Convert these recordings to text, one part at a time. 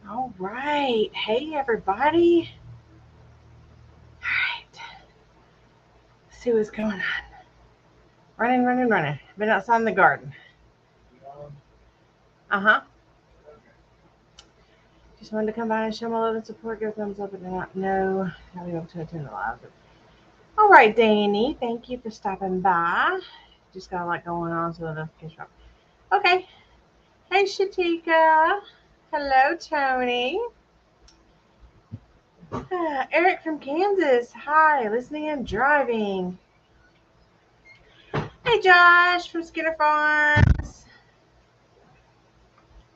All right. Hey, everybody. All right. Let's see what's going on. Running, running, running. Been outside in the garden. Uh-huh. Just wanted to come by and show my love and support. Give a thumbs up and not know how we able to attend the live. All right, Danny. Thank you for stopping by. Just got a lot going on, so the notification. Okay. Hey, Shatika. Hello, Tony. Eric from Kansas. Hi, listening and driving. Hey, Josh from Skinner Farms.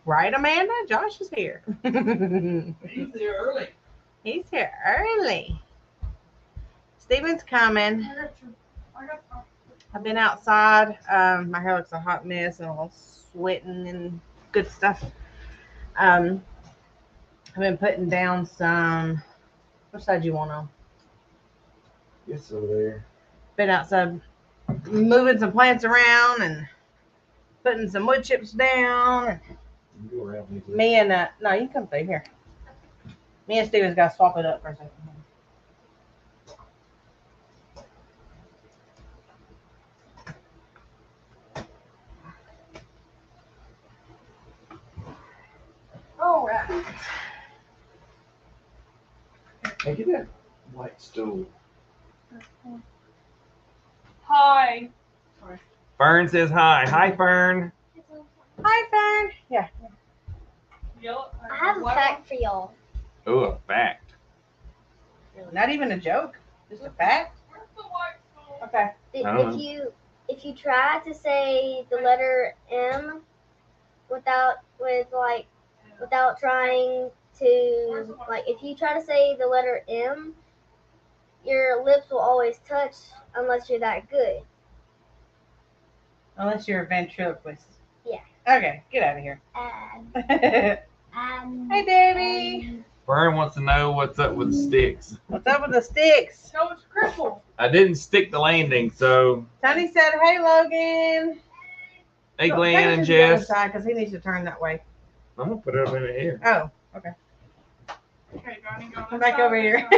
Right, Amanda? Josh is here. He's here early. He's here early. Steven's coming. I've been outside. My hair looks a hot mess and all sweating and good stuff. I've been putting down some. Which side do you want on? It's over there. Been outside moving some plants around and putting some wood chips down. You go around me. Me and no, you can come through here. Me and Steven's got to swap it up for a second. All right. Hey, get that white stool. Hi. Fern says hi. Hi, Fern. Hi, Fern. Yeah. I have a fact for y'all. Oh, a fact. Not even a joke. Just a fact. Okay. If you try to say the letter M without trying to if you try to say the letter M, your lips will always touch unless you're that good. Unless you're a ventriloquist. Yeah. Okay, get out of here. Hey, Hey, Debbie. Fern wants to know what's up with the sticks. What's up with the sticks? No, it's crippled. I didn't stick the landing, so. Tony said, "Hey, Logan." Hey, Glenn and Jess. Because he needs to turn that way. I'm gonna put it up in the air. Oh, okay. Okay, Johnny, go Come back over here.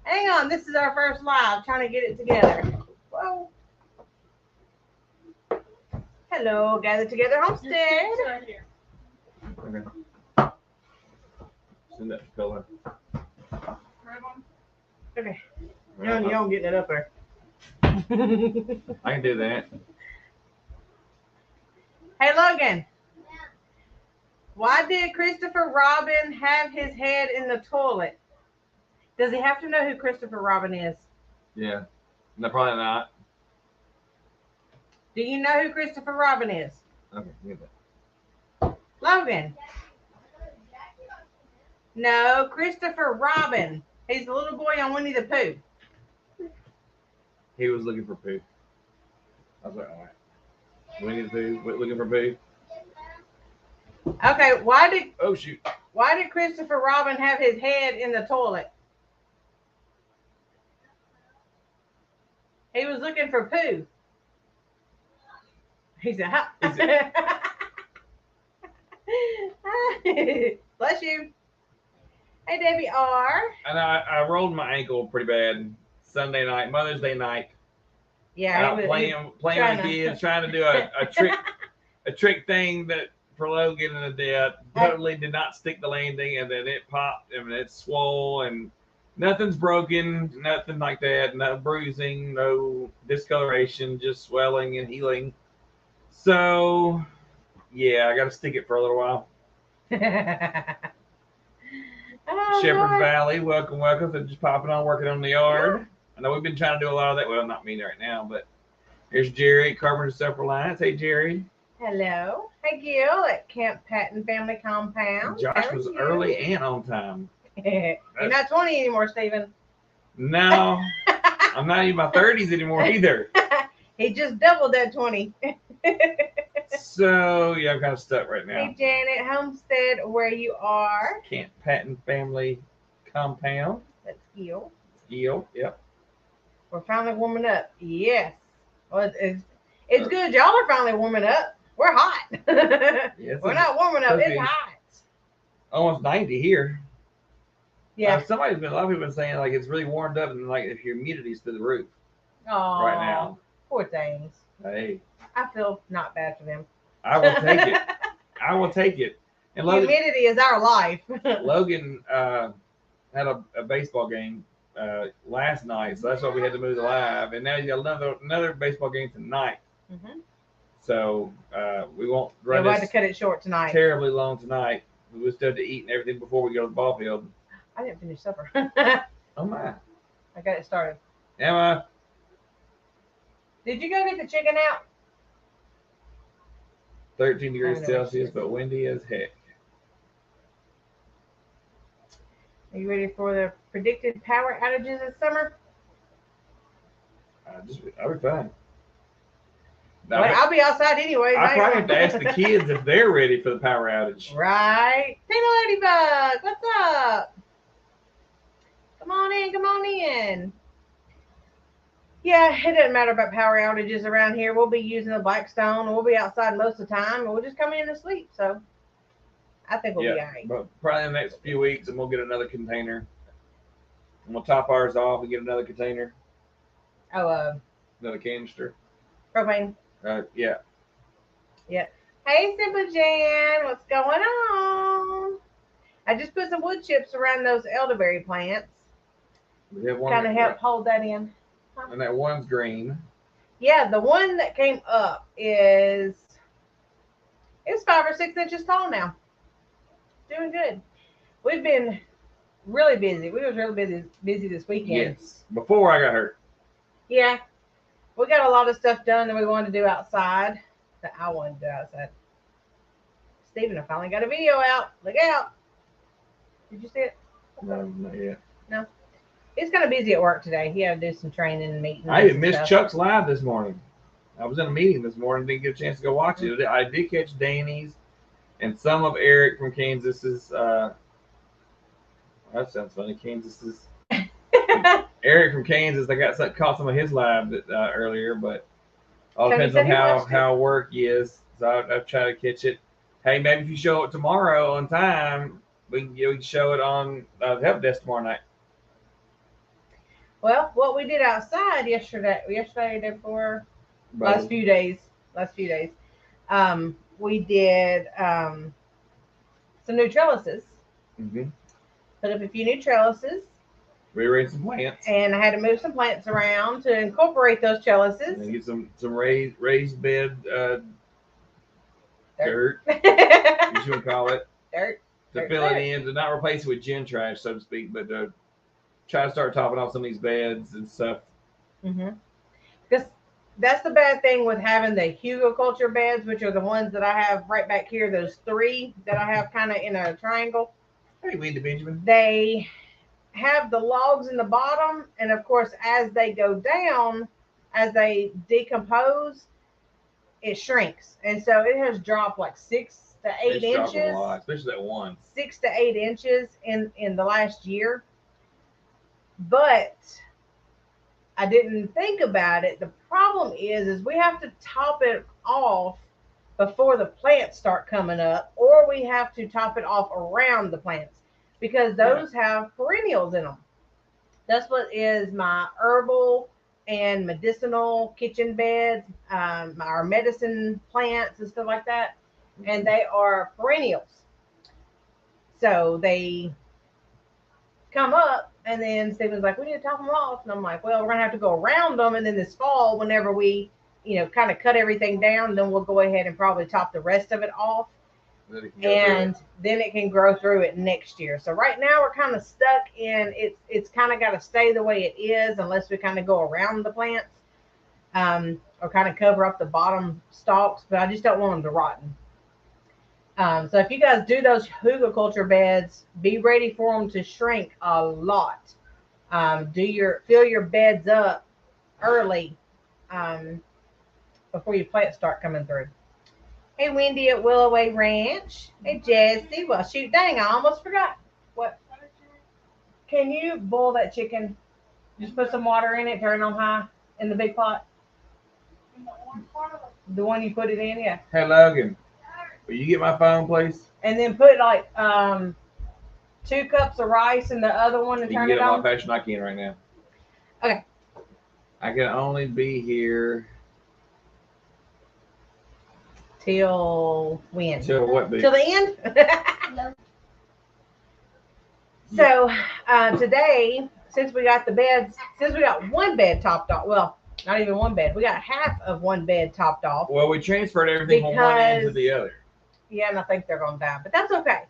Hang on, this is our first live. Trying to get it together. Whoa. Hello, Gather Together Homestead. Right here. Okay. Send that color. Red one. Okay. You don't get that up there. I can do that. Hey, Logan. Why did Christopher Robin have his head in the toilet? Does he have to know who Christopher Robin is? Yeah. No, probably not. Do you know who Christopher Robin is? Okay, get that. Logan. No, Christopher Robin. He's the little boy on Winnie the Pooh. He was looking for poo. I was like, all right. Winnie the Pooh, looking for poo. Okay, Oh shoot. why did Christopher Robin have his head in the toilet? He was looking for poo. He said, "Ha." Bless you. Hey, Debbie R. And I rolled my ankle pretty bad Sunday night, Mother's Day night. Yeah, Out playing with the kids, trying to do a trick thing that for Logan, and it totally did not stick the landing, and then it popped, and it swole, and nothing's broken, nothing like that, no bruising, no discoloration, just swelling and healing. So, yeah, I got to stick it for a little while. Oh, Shepherd's Lord. Valley, welcome, welcome. So just popping on, working on the yard. I know we've been trying to do a lot of that. Well, not me right now, but here's Jerry, Carpenter Several Lines. Hey, Jerry. Hello. Hey, Gil at Camp Patton Family Compound. Josh How are was you? early and on time. You're not 20 anymore, Stephen. No, I'm not in my 30s anymore either. He just doubled that 20. So, yeah, I'm kind of stuck right now. Hey, Janet Homestead, where you are. Camp Patton Family Compound. That's Gil. Gil, yep. We're finally warming up. Yes. Well, it's good. Y'all are finally warming up. We're hot. Yes, We're not warming up. It's hot. almost 90 here. Yeah. A lot of people have been saying like it's really warmed up and like the humidity's through the roof Oh, right now. poor things. Hey, I feel not bad for them. I will take it. I will take it. And Logan, Humidity is our life. Logan had a baseball game last night, so that's why we had to move the live. And now you got another baseball game tonight. Mm-hmm. So we won't We run had to this cut it short tonight. terribly long tonight. We still have to eat and everything before we go to the ball field. I didn't finish supper. Oh my! I got it started. Emma, Did you go get the chicken out? 13 degrees I know Celsius, it's- but windy as heck. Are you ready for the predicted power outages this summer? I'll be fine. Well, I'll be outside anyway. I probably have to ask the kids if they're ready for the power outage. Right. Tina Ladybug, what's up? Come on in, come on in. Yeah, it doesn't matter about power outages around here. We'll be using the Blackstone. We'll be outside most of the time, and we'll just come in and sleep. So I think we'll be all right. But probably in the next few weeks, and we'll get another container. And we'll top ours off and get another container, Oh, another canister. propane. Yeah. Hey, Simple Jan, what's going on? I just put some wood chips around those elderberry plants. We have one. Kind of help hold that in. And that one's green. Yeah, the one that came up it's 5 or 6 inches tall now. Doing good. We've been really busy. We was really busy this weekend. Yes. Before I got hurt. Yeah. We got a lot of stuff done that we wanted to do outside. That I wanted to do outside. Stephen, I finally got a video out. Look out. Did you see it? No, not yet. No. He's kind of busy at work today. He had to do some training and meetings. I even and missed stuff. Chuck's live this morning. I was in a meeting this morning, didn't get a chance to go watch it. I did catch Danny's and some of Eric from Kansas's. That sounds funny. Kansas's. Eric from Kansas, I caught some of his live earlier, but all So he depends said on he watched how work is. So I'll try to catch it. Hey, maybe if you show it tomorrow on time, we can show it on the help desk tomorrow night. Well, what we did outside yesterday, day before, last few days, we did some new trellises. Mm-hmm. Put up a few new trellises. Rearrange some plants. And I had to move some plants around to incorporate those trellises. And get some raised bed dirt, Dirt. what you want to call it, Dirt. to fill it in, to not replace it with gin trash, so to speak, but to try to start topping off some of these beds and stuff. Mm-hmm. Because that's the bad thing with having the hugelkultur beds, which are the ones that I have right back here. Those 3 that I have kind of in a triangle. Hey, Wendy Benjamin. They have the logs in the bottom, and of course, as they go down, as they decompose, it shrinks, and so it has dropped like 6 to 8 inches. A lot, especially that one. 6 to 8 inches in the last year. But I didn't think about it. The problem is we have to top it off before the plants start coming up, or we have to top it off around the plants because those have perennials in them. That's what is my herbal and medicinal kitchen beds, our medicine plants and stuff like that. And they are perennials. So they come up, and then Stephen's like, we need to top them off. And I'm like, well, we're going to have to go around them. And then this fall, whenever we, kind of cut everything down, then we'll go ahead and probably top the rest of it off. And then it can grow through it next year. So right now we're kind of stuck in it's kind of got to stay the way it is unless we kind of go around the plants or kind of cover up the bottom stalks, but I just don't want them to rotten. So if you guys do those hugelkultur beds, be ready for them to shrink a lot. Fill your beds up early before your plants start coming through. Hey, Wendy at Willoway Ranch. Hey, Jesse. Well, shoot, dang, I almost forgot. What? Can you boil that chicken? Just put some water in it, turn it on high in the big pot. The one you put it in, yeah. Hey, Logan, will you get my phone, please? and then put like 2 cups of rice in the other one and You can turn get it it a lot on. faster than I can right now. Okay. I can only be here Till when? till what? Till the end? No. So today, since we got one bed topped off, well, not even one bed, we got half of one bed topped off. Well, we transferred everything from one end to the other. Yeah, and I think they're gonna die, but that's okay.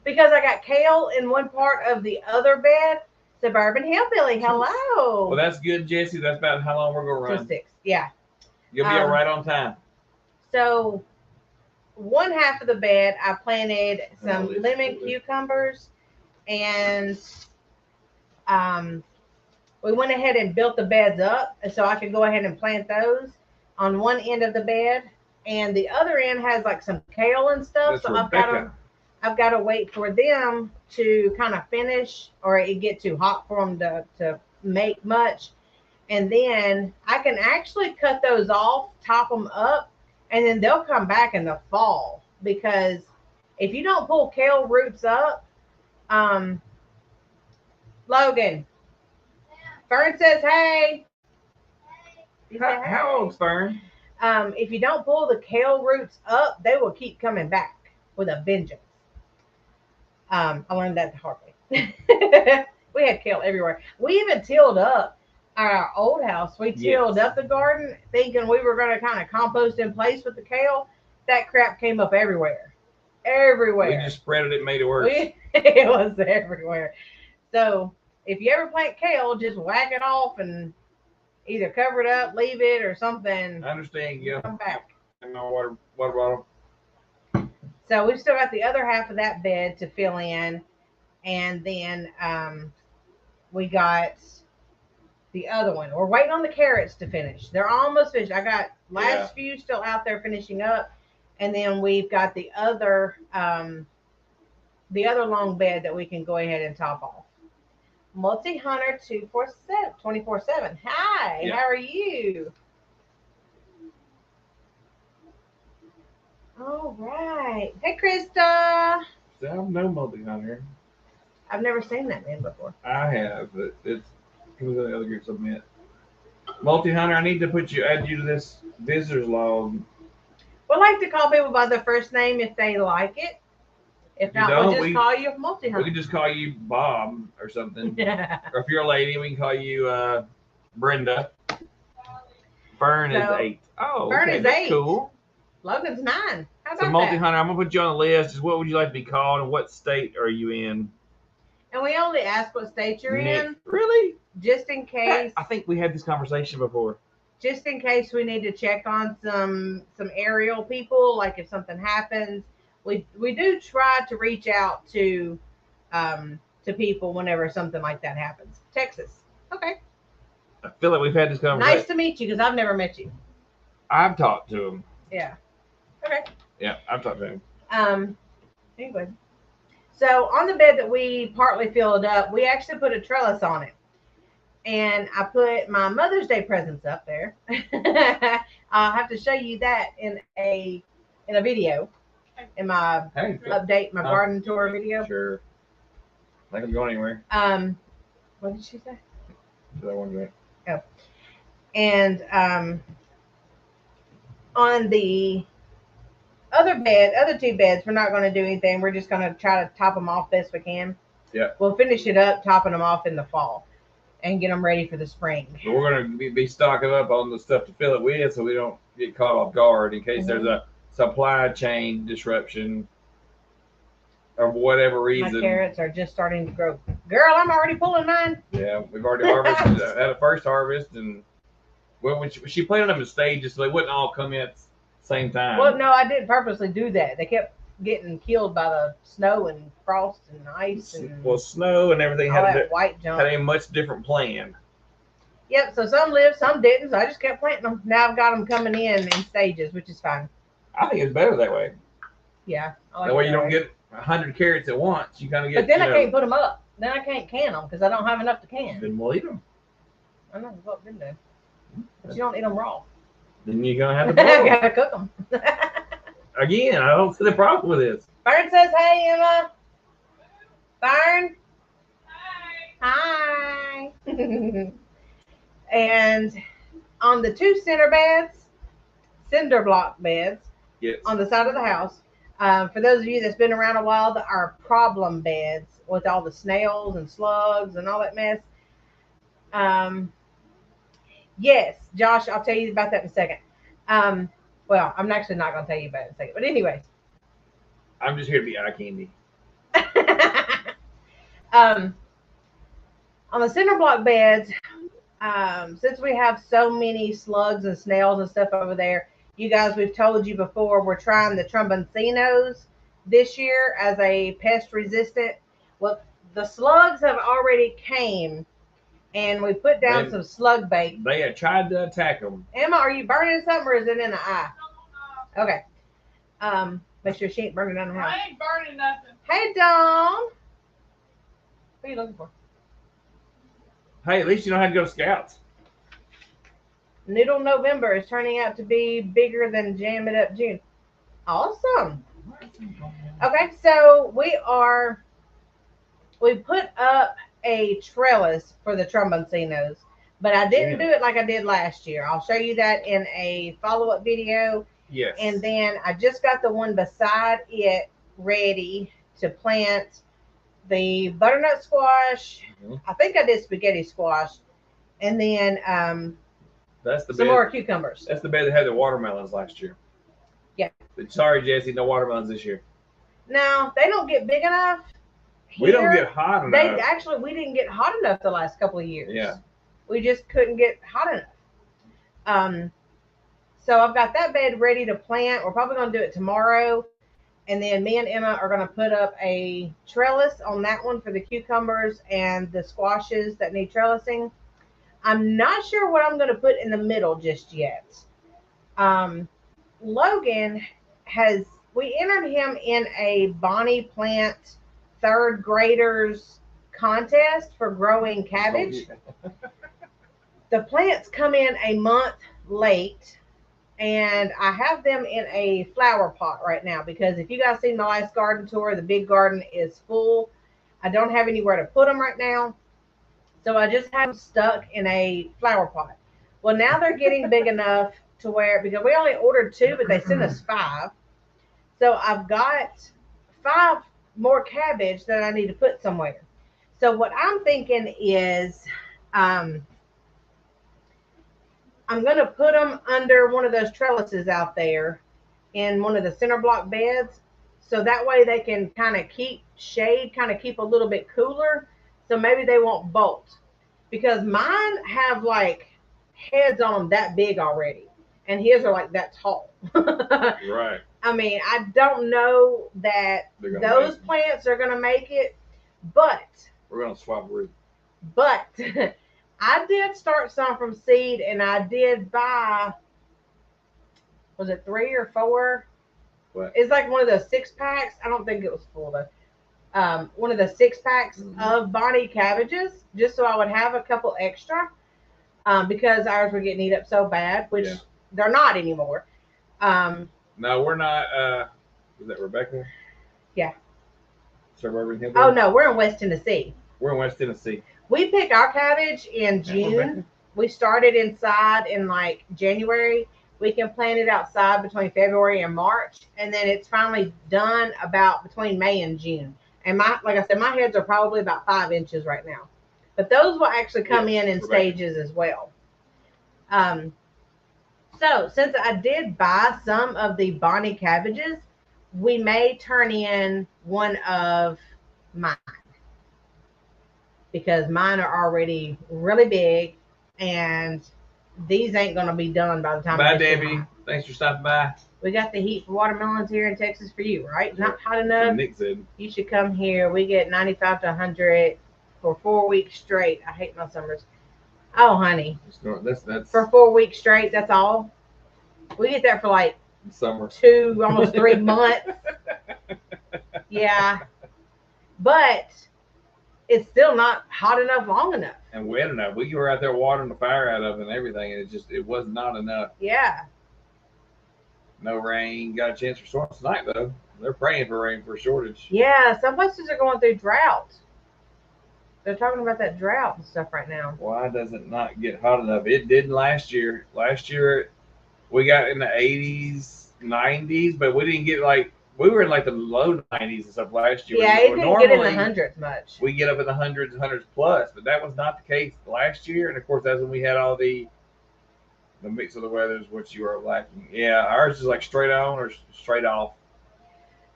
Because I got kale in one part of the other bed. Suburban Hillbilly, hello. Well, that's good, Jesse. That's about how long we're gonna Till run. 6, yeah. You'll be all right on time. So one half of the bed, I planted some lemon cucumbers, and we went ahead and built the beds up so I could go ahead and plant those on one end of the bed, and the other end has like some kale and stuff. That's So Rebecca. I've got to wait for them to kind of finish, or it get too hot for them to make much, and then I can actually cut those off, top them up, and then they'll come back in the fall, because if you don't pull kale roots up, Logan, Fern says, hey. How old's Fern? If you don't pull the kale roots up, they will keep coming back with a vengeance. I learned that the hard way. We had kale everywhere. We even tilled up our old house. We tilled up the garden thinking we were going to kind of compost in place with the kale. That crap came up everywhere. Everywhere. We just spread it and made it worse. It was everywhere. So if you ever plant kale, just whack it off and either cover it up, leave it, or something. I understand. Yeah. Come back. And my water bottle. So we've still got the other half of that bed to fill in, and then we got the other one. We're waiting on the carrots to finish. They're almost finished. I got last few still out there finishing up, and then we've got the other long bed that we can go ahead and top off. Multi-Hunter 24/7. Hi, Yeah. How are you? All right. Hey, Krista. I know Multi-Hunter. I've never seen that man before. I have, but it's who's the other groups I've met. Multi-Hunter, I need to add you to this visitors log. We like to call people by their first name if they like it. If not, we'll just call you Multi-Hunter. We can just call you Bob or something. Yeah. Or if you're a lady, we can call you Brenda. Fern is 8. Oh, Fern okay, is that's 8. cool. Logan's 9. How about So that? Multi-Hunter, I'm gonna put you on the list. Just what would you like to be called, and what state are you in? And we only ask what state you're in, Really? just in case. I think we had this conversation before. Just in case we need to check on some aerial people, like if something happens, we do try to reach out to people whenever something like that happens. Texas. Okay. I feel like we've had this conversation. Nice to meet you, because I've never met you. I've talked to him. Yeah. Okay. Yeah, I've talked to him. Anyway. So on the bed that we partly filled up, we actually put a trellis on it. And I put my Mother's Day presents up there. I'll have to show you that in a video. In my update, my garden tour video. Sure. I can go anywhere. What did she say? That one right. Oh. And on the other 2 beds, we're not going to do anything. We're just going to try to top them off best we can. Yeah. We'll finish it up, topping them off in the fall, and get them ready for the spring. But we're going to be stocking up on the stuff to fill it with, so we don't get caught off guard in case there's a supply chain disruption or whatever reason. My carrots are just starting to grow. Girl, I'm already pulling mine. Yeah, we've already harvested. Had a first harvest, and she planted them in stages, so they wouldn't all come in at the same time. Well, no, I didn't purposely do that. They kept getting killed by the snow and frost and ice and snow and everything all had that white junk. a much different plan. Yep, so some lived, some didn't, so I just kept planting them. Now I've got them coming in stages, which is fine. I think it's better that way. Yeah. I like That way it you don't get 100 carrots at once. You kind of get. But then I can't put them up. Then I can't can them because I don't have enough to can. Then we'll eat them. I know what I've been doing. But you don't eat them raw. Then you're gonna have to boil I them. gotta cook them. Again, I don't see the problem with this. Fern says, hey, Emma. Fern. Hi. And on the two cinder block beds, Yes. on the side of the house, for those of you that's been around a while, that are problem beds with all the snails and slugs and all that mess. Yes, Josh, I'll tell you about that in a second. Well, I'm actually not going to tell you about it in a second. But anyways. I'm just here to be eye candy. On the cinder block beds, since we have so many slugs and snails and stuff over there, you guys, we've told you before, we're trying the tromboncinos this year as a pest resistant. Well, the slugs have already came, and we put down some slug bait. They had tried to attack them. Emma, are you burning something, or is it in the eye? Okay. Make sure she ain't burning down the house. I ain't burning nothing. Hey, Dawn. What are you looking for? Hey, at least you don't have to go to Scouts. Noodle November is turning out to be bigger than Jam It Up June. Awesome. Okay, so we put up a trellis for the tromboncinos, but I didn't do it like I did last year. I'll show you that in a follow-up video. Yes. And then I just got the one beside it ready to plant the butternut squash. Mm-hmm. I think I did spaghetti squash. And then that's the some bed, more cucumbers. That's the bed that had the watermelons last year. Yeah. But sorry, Jesse, no watermelons this year. No, they don't get big enough. We don't get hot enough. We didn't get hot enough the last couple of years. Yeah. We just couldn't get hot enough. So I've got that bed ready to plant. We're probably going to do it tomorrow. And then me and Emma are going to put up a trellis on that one for the cucumbers and the squashes that need trellising. I'm not sure what I'm going to put in the middle just yet. Logan we entered him in a Bonnie Plant third graders contest for growing cabbage. Oh, yeah. The plants come in a month late, and I have them in a flower pot right now because if you guys seen my last garden tour, the big garden is full. I don't have anywhere to put them right now, so I just have them stuck in a flower pot. Well, now they're getting big enough to where, because we only ordered 2, but they sent us 5. So I've got 5 more cabbage that I need to put somewhere. So what I'm thinking is I'm going to put them under one of those trellises out there in one of the center block beds. So that way they can kind of keep shade, kind of keep a little bit cooler. So maybe they won't bolt. Because mine have like heads on them that big already. And his are like that tall. Right. I mean, I don't know that those plants are going to make it, but we're going to swap roots. But I did start some from seed, and I did buy, was it 3 or 4? What? It's like one of those 6-packs. I don't think it was full though. One of the 6-packs of Bonnie cabbages, just so I would have a couple extra, because ours were getting eat up so bad, which they're not anymore. No, we're not. Is that Rebecca? Yeah. Suburban Hill. Oh no, we're in West Tennessee. We're in West Tennessee. We pick our cabbage in June. We started inside in like January. We can plant it outside between February and March, and then it's finally done about between May and June. And like I said, my heads are probably about 5 inches right now, but those will actually come in stages as well. So since I did buy some of the Bonnie cabbages, we may turn in one of mine because mine are already really big, and these ain't going to be done by the time. Bye, Debbie. Thanks for stopping by. We got the heat for watermelons here in Texas for you, right? Not hot enough. Nick said you should come here. We get 95 to 100 for 4 weeks straight. I hate my summers. Oh, honey. That's for 4 weeks straight. That's all. We get that for like summer 2, almost 3 months. Yeah, but it's still not hot enough, long enough, and wet enough. We were out there watering the fire out of it and everything, and it was not enough. Yeah. No rain. Got a chance for storms tonight though. They're praying for rain for a shortage. Yeah, some places are going through drought. They're talking about that drought and stuff right now. Why does it not get hot enough? It didn't last year. Last year we got in the 80s, 90s, but we didn't get like we were in like the low 90s and stuff last year. Yeah, it didn't get in the hundreds much. We get up in the hundreds plus, but that was not the case last year. And of course, that's when we had all the mix of the weathers, which you are lacking. Yeah, ours is like straight on or straight off.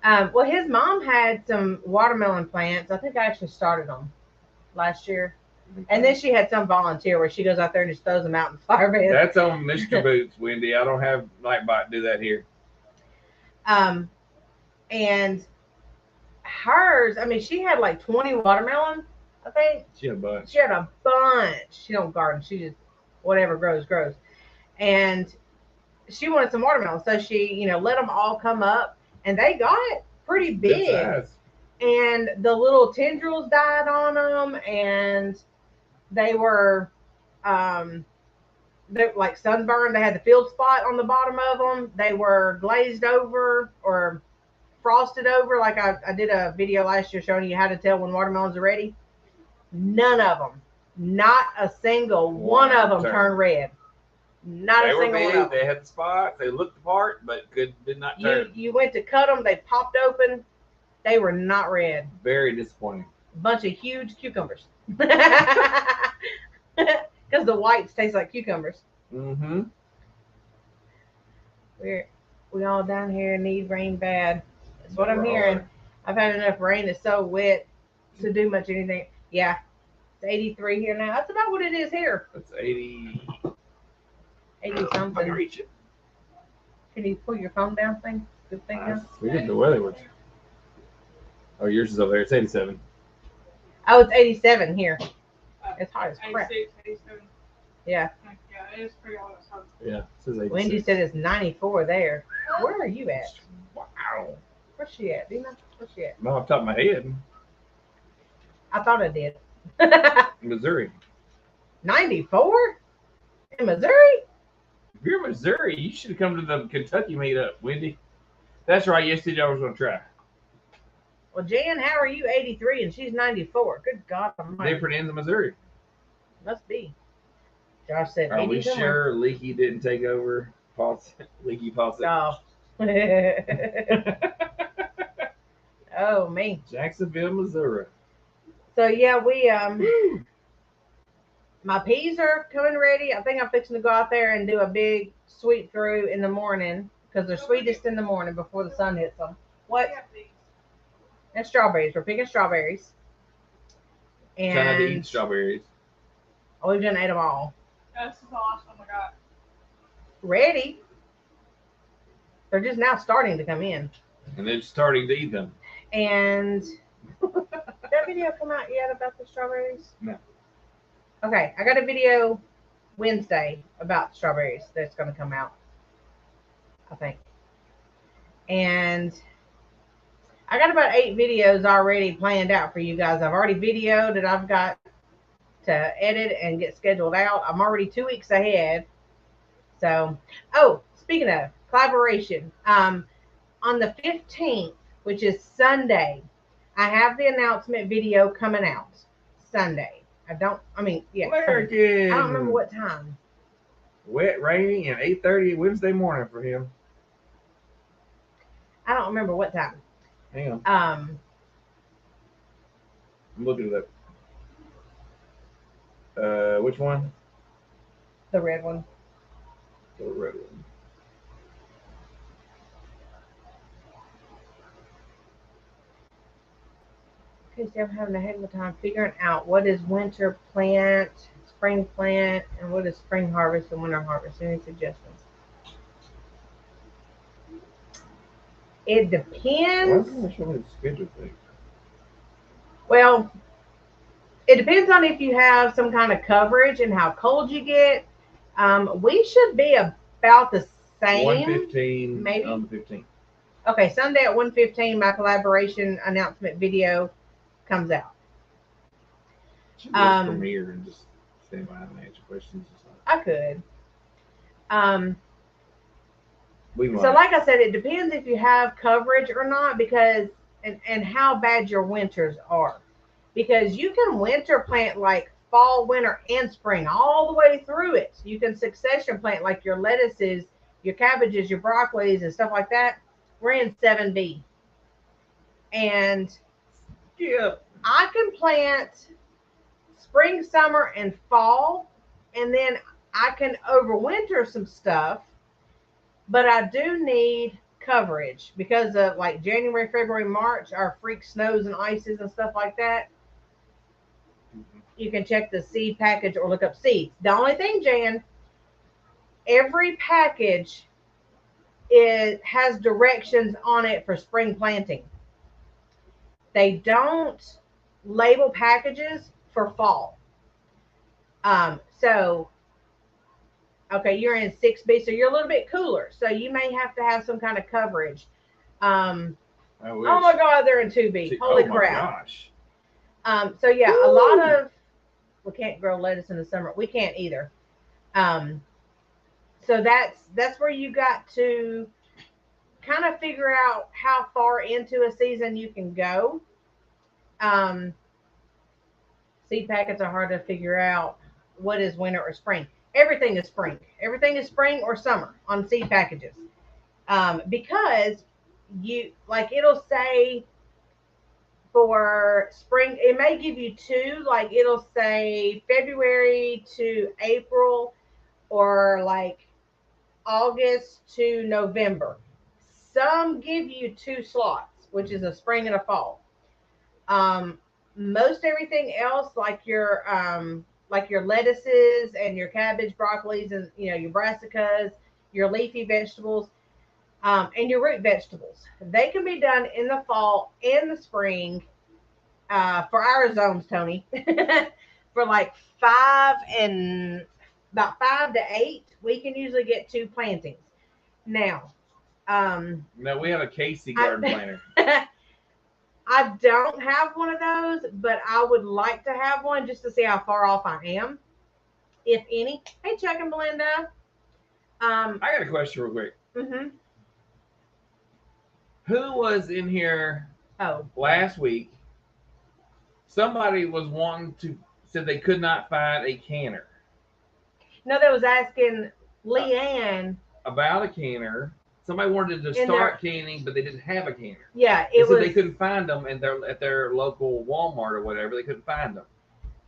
Well, his mom had some watermelon plants. I think I actually started them last year. And then she had some volunteer where she goes out there and just throws them out in the fire bed. That's on Mr. Boots, Wendy. I don't have Nightbot do that here. And hers, I mean, she had like 20 watermelon, I think. She had a bunch. She had a bunch. She don't garden. She just, whatever grows. And she wanted some watermelon. So she, let them all come up. And they got pretty big. And the little tendrils died on them. And they were like sunburned. They had the field spot on the bottom of them. They were glazed over or frosted over. Like I did a video last year showing you how to tell when watermelons are ready. None of them, not a single one of them turned red. Not a single one of them. They had the spot. They looked the part, but did not turn. You went to cut them. They popped open. They were not red. Very disappointing. Bunch of huge cucumbers. Because the whites taste like cucumbers. Mm-hmm. We all down here need rain bad. That's what I'm hearing. I've had enough rain. It's so wet to do much anything. Yeah. It's 83 here now. That's about what it is here. It's 80 something. I can reach it. Can you pull your phone down thing? Good thing now? We get the weather. Oh, yours is over there. It's 87. Oh, it's 87 here. It's hot as crap. 86, 87. Yeah. Yeah, it is pretty hot outside. Yeah, it says 86. Wendy said it's 94 there. Where are you at? Wow. Where's she at? Do you know? Where's she at? No, off the top of my head. I thought I did. Missouri. 94? In Missouri? If you're in Missouri, you should have come to the Kentucky meetup, Wendy. That's right. Yesterday I was going to try. Well, Jan, how are you 83 and she's 94? Good God almighty. Different ends of Missouri. Must be. Josh said, are we sure Leaky didn't take over? Leaky Fawcett. Oh. Oh, me. Jacksonville, Missouri. So, yeah, we, my peas are coming ready. I think I'm fixing to go out there and do a big sweep through in the morning because they're sweetest in the morning before the sun hits them. What? And strawberries. We're picking strawberries. And trying to eat strawberries. Oh, we've done ate them all. This is the last one I got. Ready. They're just now starting to come in. And they're starting to eat them. And did that video come out yet about the strawberries? No. Okay, I got a video Wednesday about strawberries that's going to come out, I think. And I got about 8 videos already planned out for you guys. I've already videoed that I've got to edit and get scheduled out. I'm already 2 weeks ahead. So, oh, speaking of collaboration, on the 15th, which is Sunday, I have the announcement video coming out Sunday. Yeah. American. I don't remember what time. Wet, rainy, and 8:30 Wednesday morning for him. I don't remember what time. Hang on. Um, I'm looking it up. Which one? the red one. The red one. Okay, so I'm having a heck of a time figuring out what is winter plant, spring plant, and what is spring harvest and winter harvest. Any suggestions? It depends. Why isn't it schedule thing? Well, it depends on if you have some kind of coverage and how cold you get. We should be about the same. 1:15 maybe on the 15th. Okay, Sunday at 1:15, my collaboration announcement video comes out. Should we just premiere and just stand by and answer questions or something? I could. We might. So like I said, it depends if you have coverage or not, because and how bad your winters are. Because you can winter plant like fall, winter, and spring all the way through it. You can succession plant like your lettuces, your cabbages, your broccolis, and stuff like that. We're in 7B. And yeah. I can plant spring, summer, and fall, and then I can overwinter some stuff, but I do need coverage because of like January, February, March, our freak snows and ices and stuff like that. You can check the seed package or look up seeds. The only thing, Jan, every package has directions on it for spring planting. They don't label packages for fall. So okay, you're in 6B, so you're a little bit cooler. So you may have to have some kind of coverage. Oh my God, they're in 2B. Holy crap. Gosh. So yeah, a lot of, we can't grow lettuce in the summer. We can't either. So that's where you got to kind of figure out how far into a season you can go. Seed packets are hard to figure out what is winter or spring. Everything is spring. Everything is spring or summer on seed packages. Because you like it'll say for spring, it may give you two, like it'll say February to April or like August to November. Some give you two slots, which is a spring and a fall. Most everything else, like your lettuces and your cabbage, broccolis, and your brassicas, your leafy vegetables, and your root vegetables, they can be done in the fall and the spring. For our zones, Tony, for like about 5 to 8, we can usually get 2 plantings. Now, no, we have a Casey garden planter. I don't have one of those, but I would like to have one just to see how far off I am, if any. Hey, Chuck and Belinda. I got a question real quick. Mm-hmm. Who was in here last week? Somebody was said they could not find a canner. No, that was asking Leanne about a canner. Somebody wanted to start canning, but they didn't have a canner. Yeah, they couldn't find them at their local Walmart or whatever. They couldn't find them.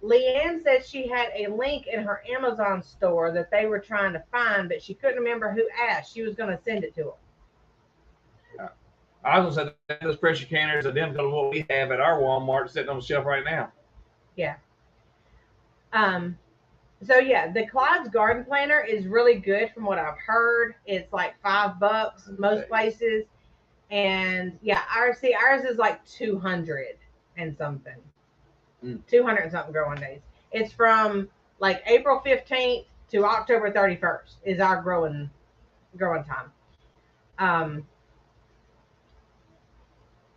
Leanne said she had a link in her Amazon store that they were trying to find, but she couldn't remember who asked. She was going to send it to them. I was going to say those pressure canners are identical to what we have at our Walmart sitting on the shelf right now. Yeah. So yeah, the Clyde's garden planter is really good from what I've heard. It's like $5 most places. And yeah, ours is like 200 and something. 200 and something growing days. It's from like April 15th to October 31st is our growing time.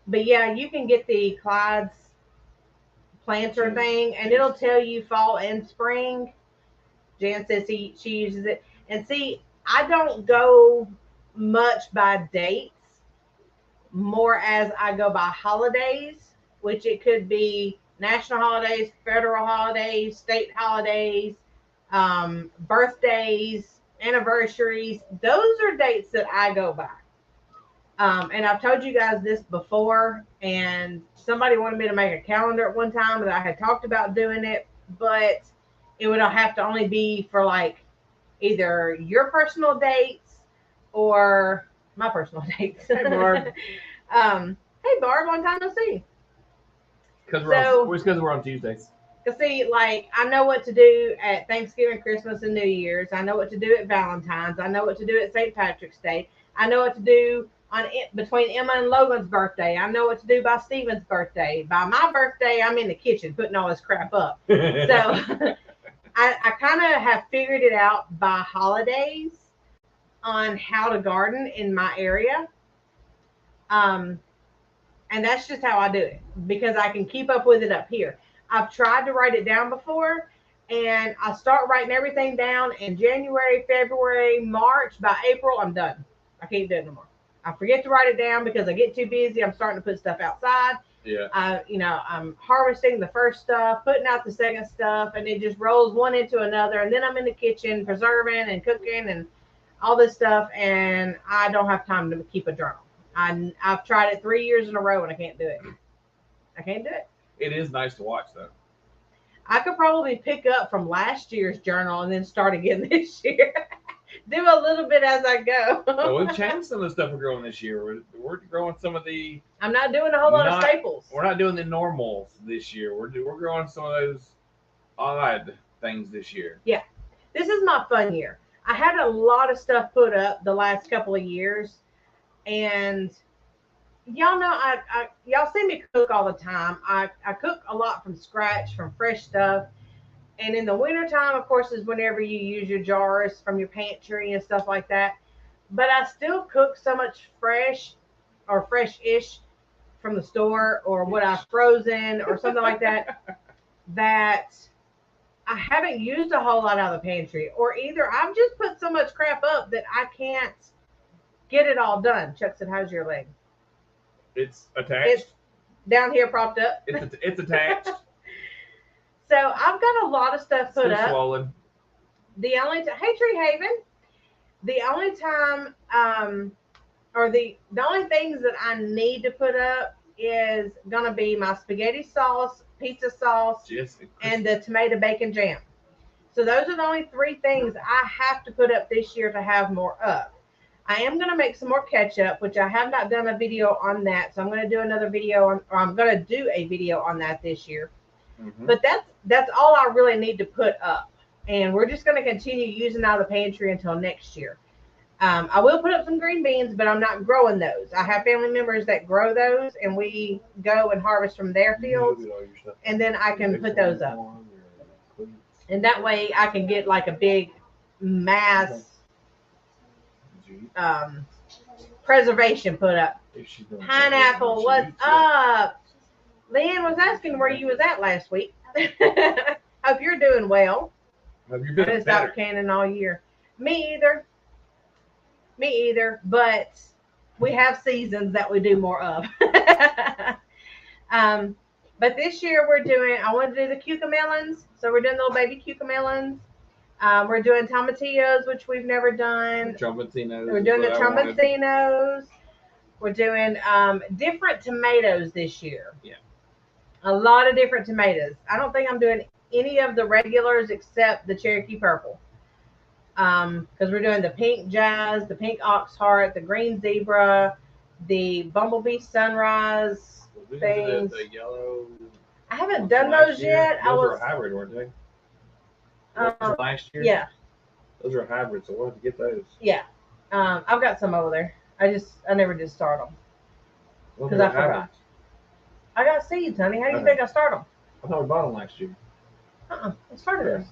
But yeah, you can get the Clyde's planter thing, and it'll tell you fall and spring. Jan says she uses it. And see, I don't go much by dates, more as I go by holidays, which it could be national holidays, federal holidays, state holidays, birthdays, anniversaries. Those are dates that I go by. And I've told you guys this before, and somebody wanted me to make a calendar at one time, that I had talked about doing it, but it would have to only be for like either your personal dates or my personal dates. Hey, Barb. Hey, Barb, long time no see. Because we're on Tuesdays. Because see, like, I know what to do at Thanksgiving, Christmas, and New Year's. I know what to do at Valentine's. I know what to do at St. Patrick's Day. I know what to do between Emma and Logan's birthday. I know what to do by Steven's birthday. By my birthday, I'm in the kitchen putting all this crap up. So I kind of have figured it out by holidays on how to garden in my area. And that's just how I do it, because I can keep up with it up here. I've tried to write it down before, and I start writing everything down in January, February, March. By April, I'm done. I can't do it no more. I forget to write it down because I get too busy. I'm starting to put stuff outside. Yeah. I'm harvesting the first stuff, putting out the second stuff, and it just rolls one into another. And then I'm in the kitchen preserving and cooking and all this stuff, and I don't have time to keep a journal. I've tried it 3 years in a row, and I can't do it. I can't do it. It is nice to watch, though. I could probably pick up from last year's journal and then start again this year. Do a little bit as I go. Well, we've changed some of the stuff we're growing this year. We're growing some of the. I'm not doing a whole lot of staples. We're not doing the normals this year. We're growing some of those odd things this year. Yeah, this is my fun year. I had a lot of stuff put up the last couple of years, and y'all know y'all see me cook all the time. I cook a lot from scratch, from fresh stuff. And in the wintertime, of course, is whenever you use your jars from your pantry and stuff like that. But I still cook so much fresh or fresh-ish from the store or what I've frozen or something like that, that I haven't used a whole lot out of the pantry. Or either I've just put so much crap up that I can't get it all done. Chuck said, how's your leg? It's attached. It's down here propped up. It's attached. So I've got a lot of stuff put up. Swollen. The only hey Tree Haven, the only time or the only things that I need to put up is gonna be my spaghetti sauce, pizza sauce, and the tomato bacon jam. So those are the only 3 things I have to put up this year to have more up. I am gonna make some more ketchup, which I have not done a video on that, so I'm gonna do another video on, or I'm gonna do a video on that this year. Mm-hmm. But that's all I really need to put up. And we're just going to continue using out of the pantry until next year. I will put up some green beans, but I'm not growing those. I have family members that grow those, and we go and harvest from their fields, and then I can put those up. And that way I can get like a big mass preservation put up. Pineapple, what's up? Leanne was asking where you was at last week. Hope you're doing well. Have you been I just stopped canning all year. Me either. But we have seasons that we do more of. But this year I want to do the cucamelons. So we're doing little baby cucamelons. We're doing tomatillos, which we've never done. We're doing the tomatillos. We're doing different tomatoes this year. Yeah. A lot of different tomatoes. I don't think I'm doing any of the regulars except the Cherokee Purple. Because we're doing the pink jazz, the pink ox heart, the green zebra, the bumblebee sunrise things. The yellow. I haven't done those yet. Those were hybrid, weren't they? Last year? Yeah. Those are hybrids, so we'll have to get those. Yeah. I've got some over there. I never did start them. Because I forgot. I got seeds, honey. How do you think I start them? I thought we bought them last year. I started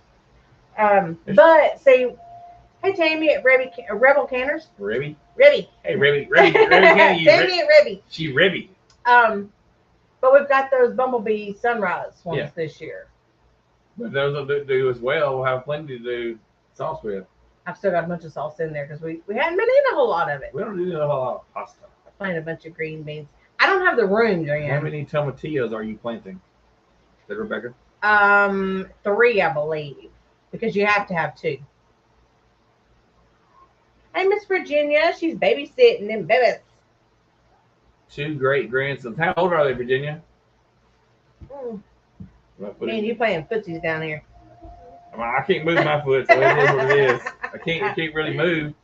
them. But see, hey Tammy at Rebel Canners. Rebby. Hey Rebby Canny. Tammy at Rebby. She Rebby. But we've got those bumblebee sunrise ones this year. But those will do as well. We'll have plenty to do sauce with. I've still got a bunch of sauce in there because we hadn't been eating a whole lot of it. We don't do a whole lot of pasta. I'm planting a bunch of green beans. I don't have the room, Jan. How many tomatillos are you planting? Is that Rebecca? 3, I believe, because you have to have 2. Hey, Miss Virginia, she's babysitting them babies. 2 great grandsons. How old are they, Virginia? Man, you playing footsies down here. I can't move my foot, so it is what it is. I can't really move.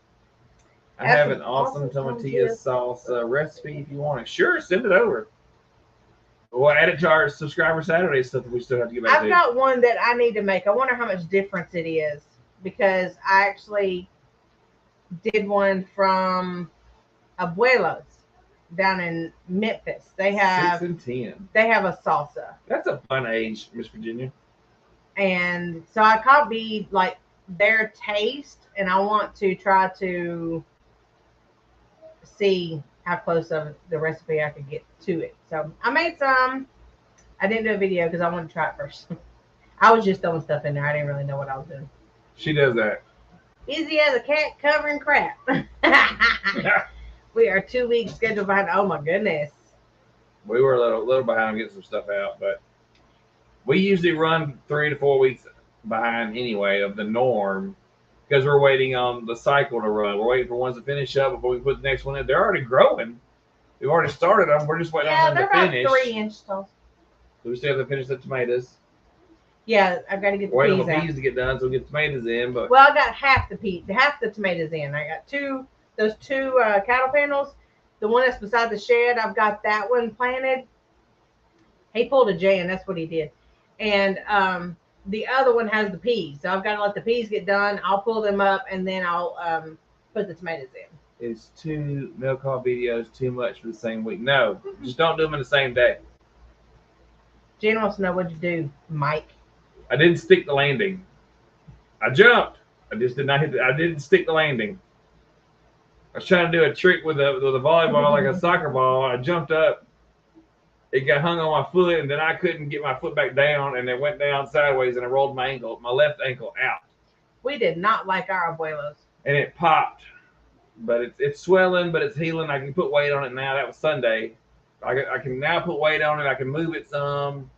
I have an awesome tomatillo sauce recipe if you want it. Sure, send it over. We'll add it to our Subscriber Saturday stuff that we still have to get back to. I've got one that I need to make. I wonder how much difference it is because I actually did one from Abuelos down in Memphis. They have 6 and 10. They have a salsa. That's a fun age, Miss Virginia. And so I copied like their taste, and I want to try to see how close of the recipe I could get to it. So I made some. I didn't do a video because I wanted to try it first. I was just throwing stuff in there. I didn't really know what I was doing. She does that. Easy as a cat covering crap. We are 2 weeks scheduled behind. Oh my goodness. We were a little behind on getting some stuff out, but we usually run 3 to 4 weeks behind anyway of the norm because we're waiting on the cycle to run. We're waiting for ones to finish up before we put the next one in. They're already growing. We've already started them. We're just waiting on them to they're finish. about 3-inch tall. So we still have to finish the tomatoes. Yeah, I've got to get the Waiting peas for out. peas to get done so we get tomatoes in. But Well, I got half the tomatoes in. I got those two cattle panels. The one that's beside the shed, I've got that one planted. He pulled a Jan, that's what he did. And the other one has the peas. So I've got to let the peas get done. I'll pull them up and then I'll put the tomatoes in. is 2 mail call videos too much for the same week? No, just don't do them in the same day. Jen wants to know what you do, Mike. I didn't stick the landing. I jumped. I just did not hit. I didn't stick the landing. I was trying to do a trick with a volleyball, like a soccer ball. I jumped up. It got hung on my foot, and then I couldn't get my foot back down, and it went down sideways, and I rolled my left ankle out. We did not like our abuelos. And it popped. But it's swelling, but it's healing. I can put weight on it now. That was Sunday. I can now put weight on it. I can move it some,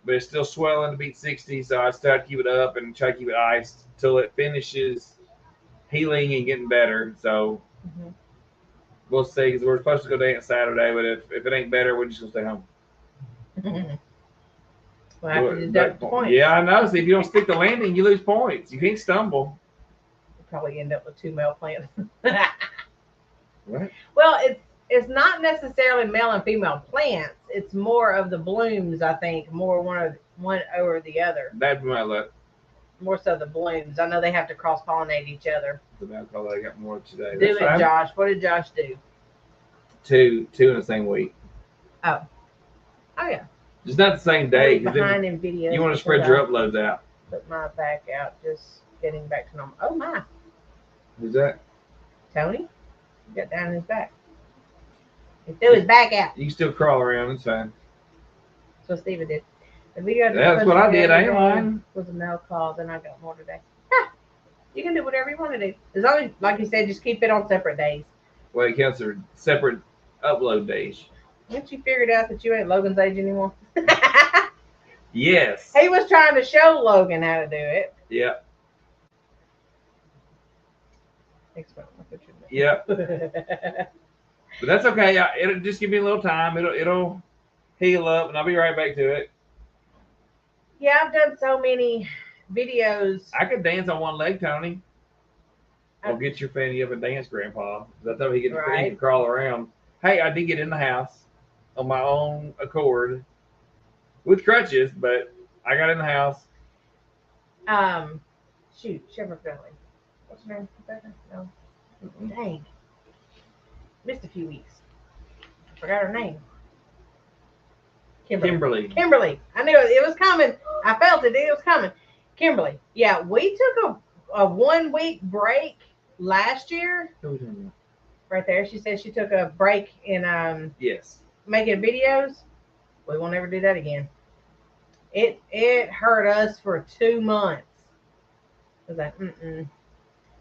but it's still swelling to beat 60. So I still have to keep it up and try to keep it iced until it finishes healing and getting better. So we'll see, because we're supposed to go dance Saturday, but if it ain't better, we're just going to stay home. We'll have to deduct the points. Yeah, I know. See, if you don't stick the landing, you lose points. You can't stumble. We'll probably end up with 2 male plants. What? Well, it's not necessarily male and female plants. It's more of the blooms, I think, more one over the other. That'd be my luck. More so the blooms. I know they have to cross pollinate each other. The mail call I got more today. Do That's it, fine. Josh. What did Josh do? 2 in the same week. Oh yeah. Just not the same day. 'Cause Behind in videos. you want to spread your uploads out. Put my back out. Just getting back to normal. Oh my. Who's that? Tony? He got down his back. He threw his back out. You can still crawl around. It's fine. That's what Steven did. The video That's what I did. I ain't lying. Was a mail call. Then I got more today. You can do whatever you want to do. As long as, like you said, just keep it on separate days. Well, it counts for separate upload days. Once you figured out that you ain't Logan's age anymore. Yes. He was trying to show Logan how to do it. Yeah. Yeah. But that's okay. It'll just give me a little time. It'll heal up, and I'll be right back to it. Yeah, I've done so many videos. I could dance on one leg, Tony. Or get your fanny up and dance, Grandpa. That's how he can crawl around. Hey, I did get in the house on my own accord with crutches, but I got in the house. Shoot, Shepherd Valley. What's her name? Rebecca? No. Dang. Missed a few weeks. Forgot her name. Kimberly. I knew it was coming. I felt it. It was coming. Kimberly. Yeah, we took a 1 week break last year. Right there. She said she took a break in yes, making videos. We won't ever do that again. It hurt us for 2 months. I was like,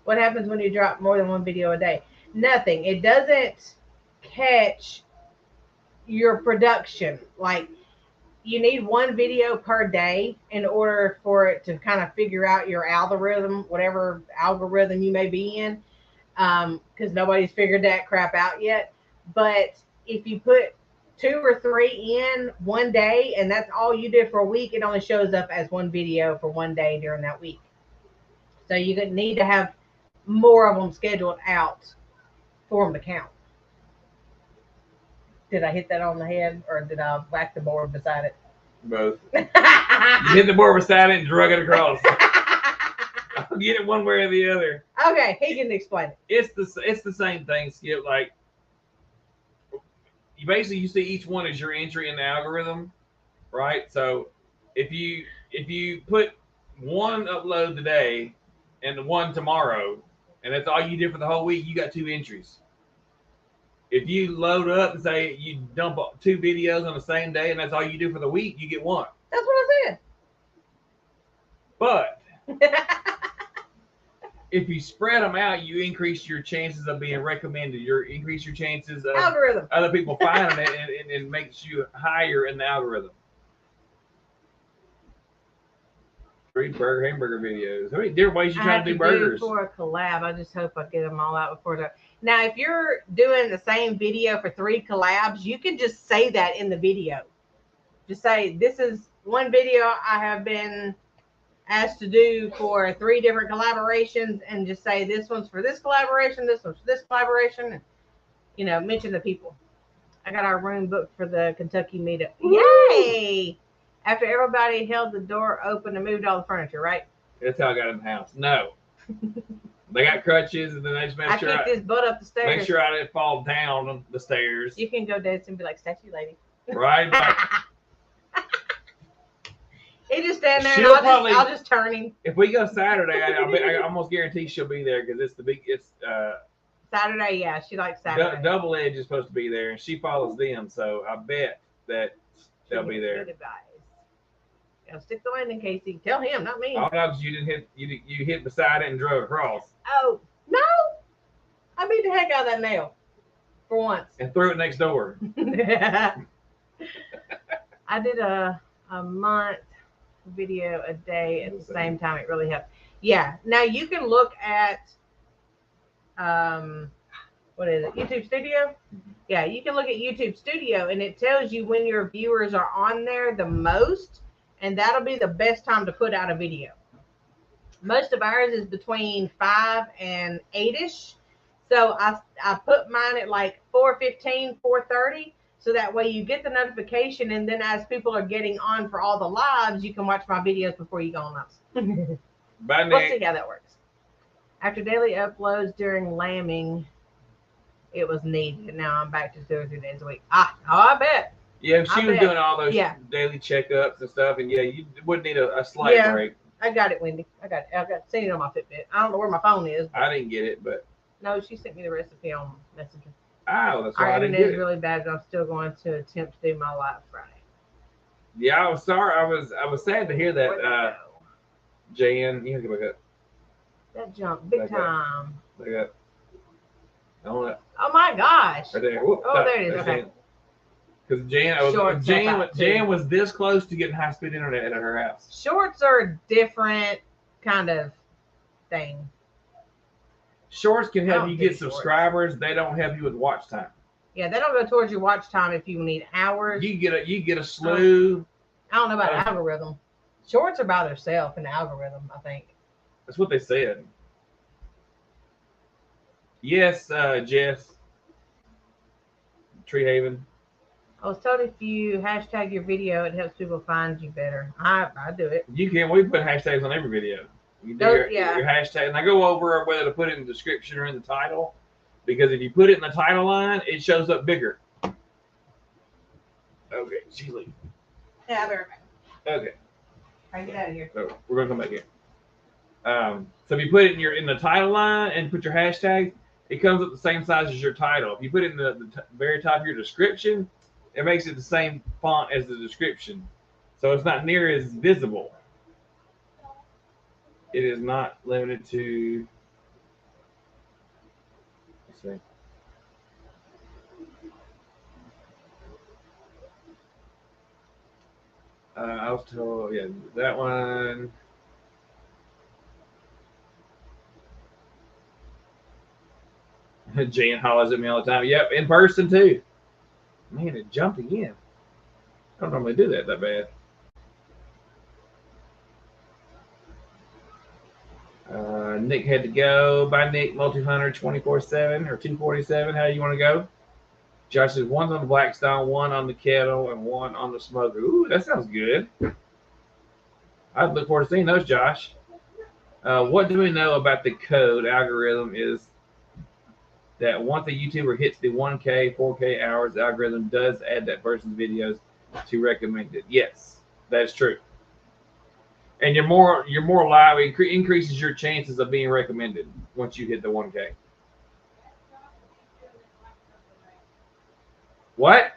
What happens when you drop more than 1 video a day? Nothing. It doesn't catch your production. Like, you need 1 video per day in order for it to kind of figure out your algorithm, whatever algorithm you may be in, because nobody's figured that crap out yet. But if you put 2 or 3 in 1 day, and that's all you did for a week, it only shows up as 1 video for 1 day during that week. So you need to have more of them scheduled out for them to count. Did I hit that on the head, or did I whack the board beside it? both. You hit the board beside it and drug it across. I'll get it one way or the other. Okay, he can explain it. It's the same thing, Skip. Like, you see each one as your entry in the algorithm, right? So if you put 1 upload today and 1 tomorrow, and that's all you did for the whole week, you got 2 entries. If you load up and say you dump 2 videos on the same day and that's all you do for the week, you get 1. That's what I But if you spread them out, you increase your chances of being recommended. You increase your chances of Algorithm. other people finding it, and it makes you higher in the algorithm. 3 hamburger videos. How many different ways you trying to do burgers? For a collab. I just hope I get them all out before the. Now, if you're doing the same video for 3 collabs, you can just say that in the video. Just say, this is one video I have been asked to do for 3 different collaborations, and just say this one's for this collaboration, this one's for this collaboration, and, you know, mention the people. I got our room booked for the Kentucky meetup. Woo! Yay! After everybody held the door open and moved all the furniture, right? That's how I got in the house. No. They got crutches, and then they just make sure I kicked his butt up the stairs. Make sure I didn't fall down the stairs. You can go dance and be like, statue lady. Right? He just stand there, and I'll just turn him. If we go Saturday, I almost guarantee she'll be there, because it's Saturday, yeah, she likes Saturday. Double Edge is supposed to be there, and she follows them, so I bet that they'll be there. Good advice. You know, stick the landing, Casey. Tell him, not me. Oh no, because you didn't hit. You hit beside it and drove across. Oh no! I beat the heck out of that nail for once. And threw it next door. I did a month video a day at the same time. It really helped. Yeah. Now you can look at what is it? YouTube Studio? Yeah, you can look at YouTube Studio, and it tells you when your viewers are on there the most, and that'll be the best time to put out a video. Most of ours is between 5 and 8-ish. So I put mine at like 4:15, 4:30. So that way you get the notification, and then as people are getting on for all the lives, you can watch my videos before you go on those. Bye, Nick. We'll see how that works. After daily uploads during lambing, it was needed. Now I'm back to 2 or 3 days a week. I bet. Yeah, she was doing all those daily checkups and stuff, and yeah, you would need a slight break. I got it, Wendy. I got seen it on my Fitbit. I don't know where my phone is. I didn't get it, but no, she sent me the recipe on Messenger. Oh, that's why I didn't get get it. It. Really bad, but I'm still going to attempt to do my live Friday. Yeah, I was sorry. I was sad to hear that. Jan, you have to go back up. That jumped big time. Back up. Oh my gosh! Right there. Whoop, there it is. Okay. Because Jan was this close to getting high-speed internet at her house. Shorts are a different kind of thing. Shorts can help you get subscribers. They don't help you with watch time. Yeah, they don't go towards your watch time if you need hours. You get a slew. I don't know about the algorithm. Shorts are by themselves in the algorithm, I think. That's what they said. Yes, Jess. Tree Haven. I was told if you hashtag your video, it helps people find you better. I do it. You can. We put hashtags on every video. You do your hashtag, and I go over whether to put it in the description or in the title, because if you put it in the title line, it shows up bigger. Okay, she's leaving. Yeah, I'll be right back. Okay. All right, get out of here. So we're gonna come back here. So if you put it in the title line and put your hashtag, it comes up the same size as your title. If you put it in the very top of your description, it makes it the same font as the description, so it's not near as visible. It is not limited to. Let's see. I was told, yeah, that one. Jan hollers at me all the time. Yep, in person too. Man, it jumped again. I don't normally do that bad. Nick had to go. Bye, Nick. Multi-hunter 24/7 or 247. How you want to go? Josh says one's on the Blackstone, one on the kettle, and one on the smoker. Ooh, that sounds good. I'd look forward to seeing those, Josh. What do we know about the code algorithm is that once a YouTuber hits the 1K, 4K hours, the algorithm does add that person's videos to recommended. Yes, that's true. And you're more live. It increases your chances of being recommended once you hit the 1K. What?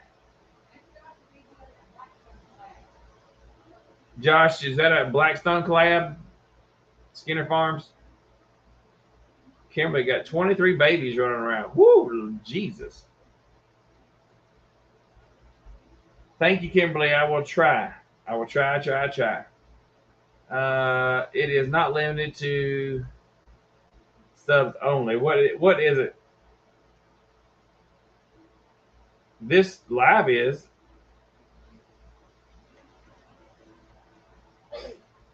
Josh, is that a Blackstone collab? Skinner Farms? Kimberly got 23 babies running around. Woo, Jesus. Thank you, Kimberly. I will try. I will try. It is not limited to subs only. What is it? This live is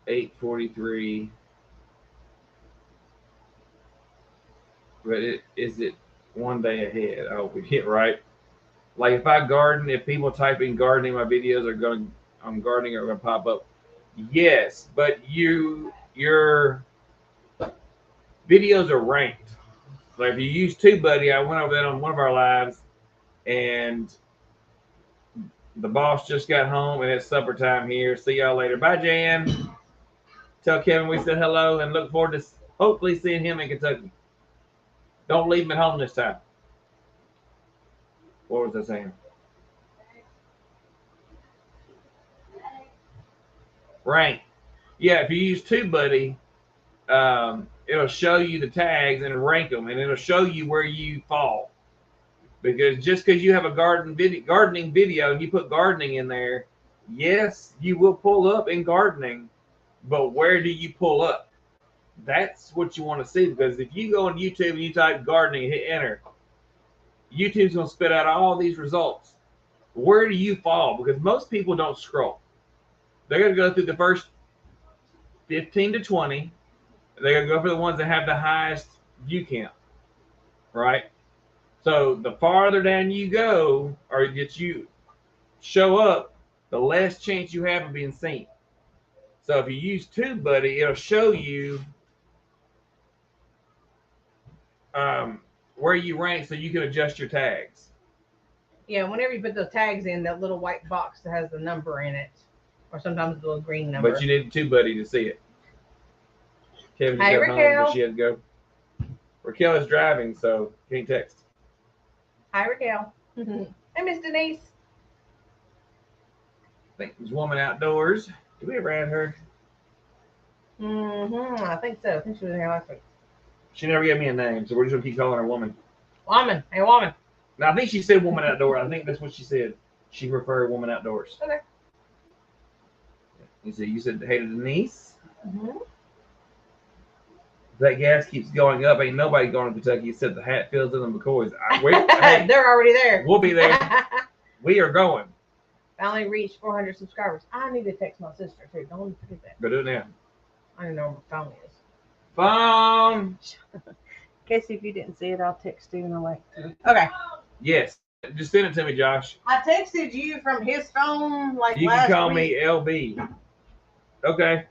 8:43. But is it one day ahead? Oh, we hit right. Like if I garden, if people type in gardening, my videos are going. I'm gardening are going to pop up. Yes, but your videos are ranked. Like if you use TubeBuddy, I went over that on one of our lives, and the boss just got home, and it's supper time here. See y'all later. Bye, Jan. Tell Kevin we said hello, and look forward to hopefully seeing him in Kentucky. Don't leave him at home this time. What was I saying? Rank. Yeah, if you use TubeBuddy, it'll show you the tags and rank them, and it'll show you where you fall. Because just because you have a gardening video and you put gardening in there, yes, you will pull up in gardening, but where do you pull up? That's what you want to see, because if you go on YouTube and you type gardening and hit enter, YouTube's going to spit out all these results. Where do you fall? Because most people don't scroll. They're going to go through the first 15 to 20. They're going to go for the ones that have the highest view count, right? So the farther down you go, or that you show up, the less chance you have of being seen. So if you use TubeBuddy, it'll show you where you rank, so you can adjust your tags. Yeah, whenever you put those tags in, that little white box that has the number in it, or sometimes the little green number. But you need TubeBuddy to see it. Kevin just Hi, got home, Raquel. but she had to go. Raquel is driving, so can't text. Hi, Raquel. Hey, Miss Denise. I think there's a woman outdoors. Did we ever add her? I think so. I think she was in here last week. She never gave me a name, so we're just gonna keep calling her woman. Woman. Hey, woman. Now I think she said woman outdoors. I think that's what she said. She preferred woman outdoors. Okay. You said hey to Denise. That gas keeps going up. Ain't nobody going to Kentucky except the Hatfields and the McCoys. Hey, they're already there. We'll be there. We are going. Finally reached 400 subscribers. I need to text my sister too. Don't forget that. Go do it now. I don't know where my phone is. Phone. Casey, if you didn't see it, I'll text you and I'll like to. Okay. Yes. Just send it to me, Josh. I texted you from his phone like You last can call week. me LB. Okay.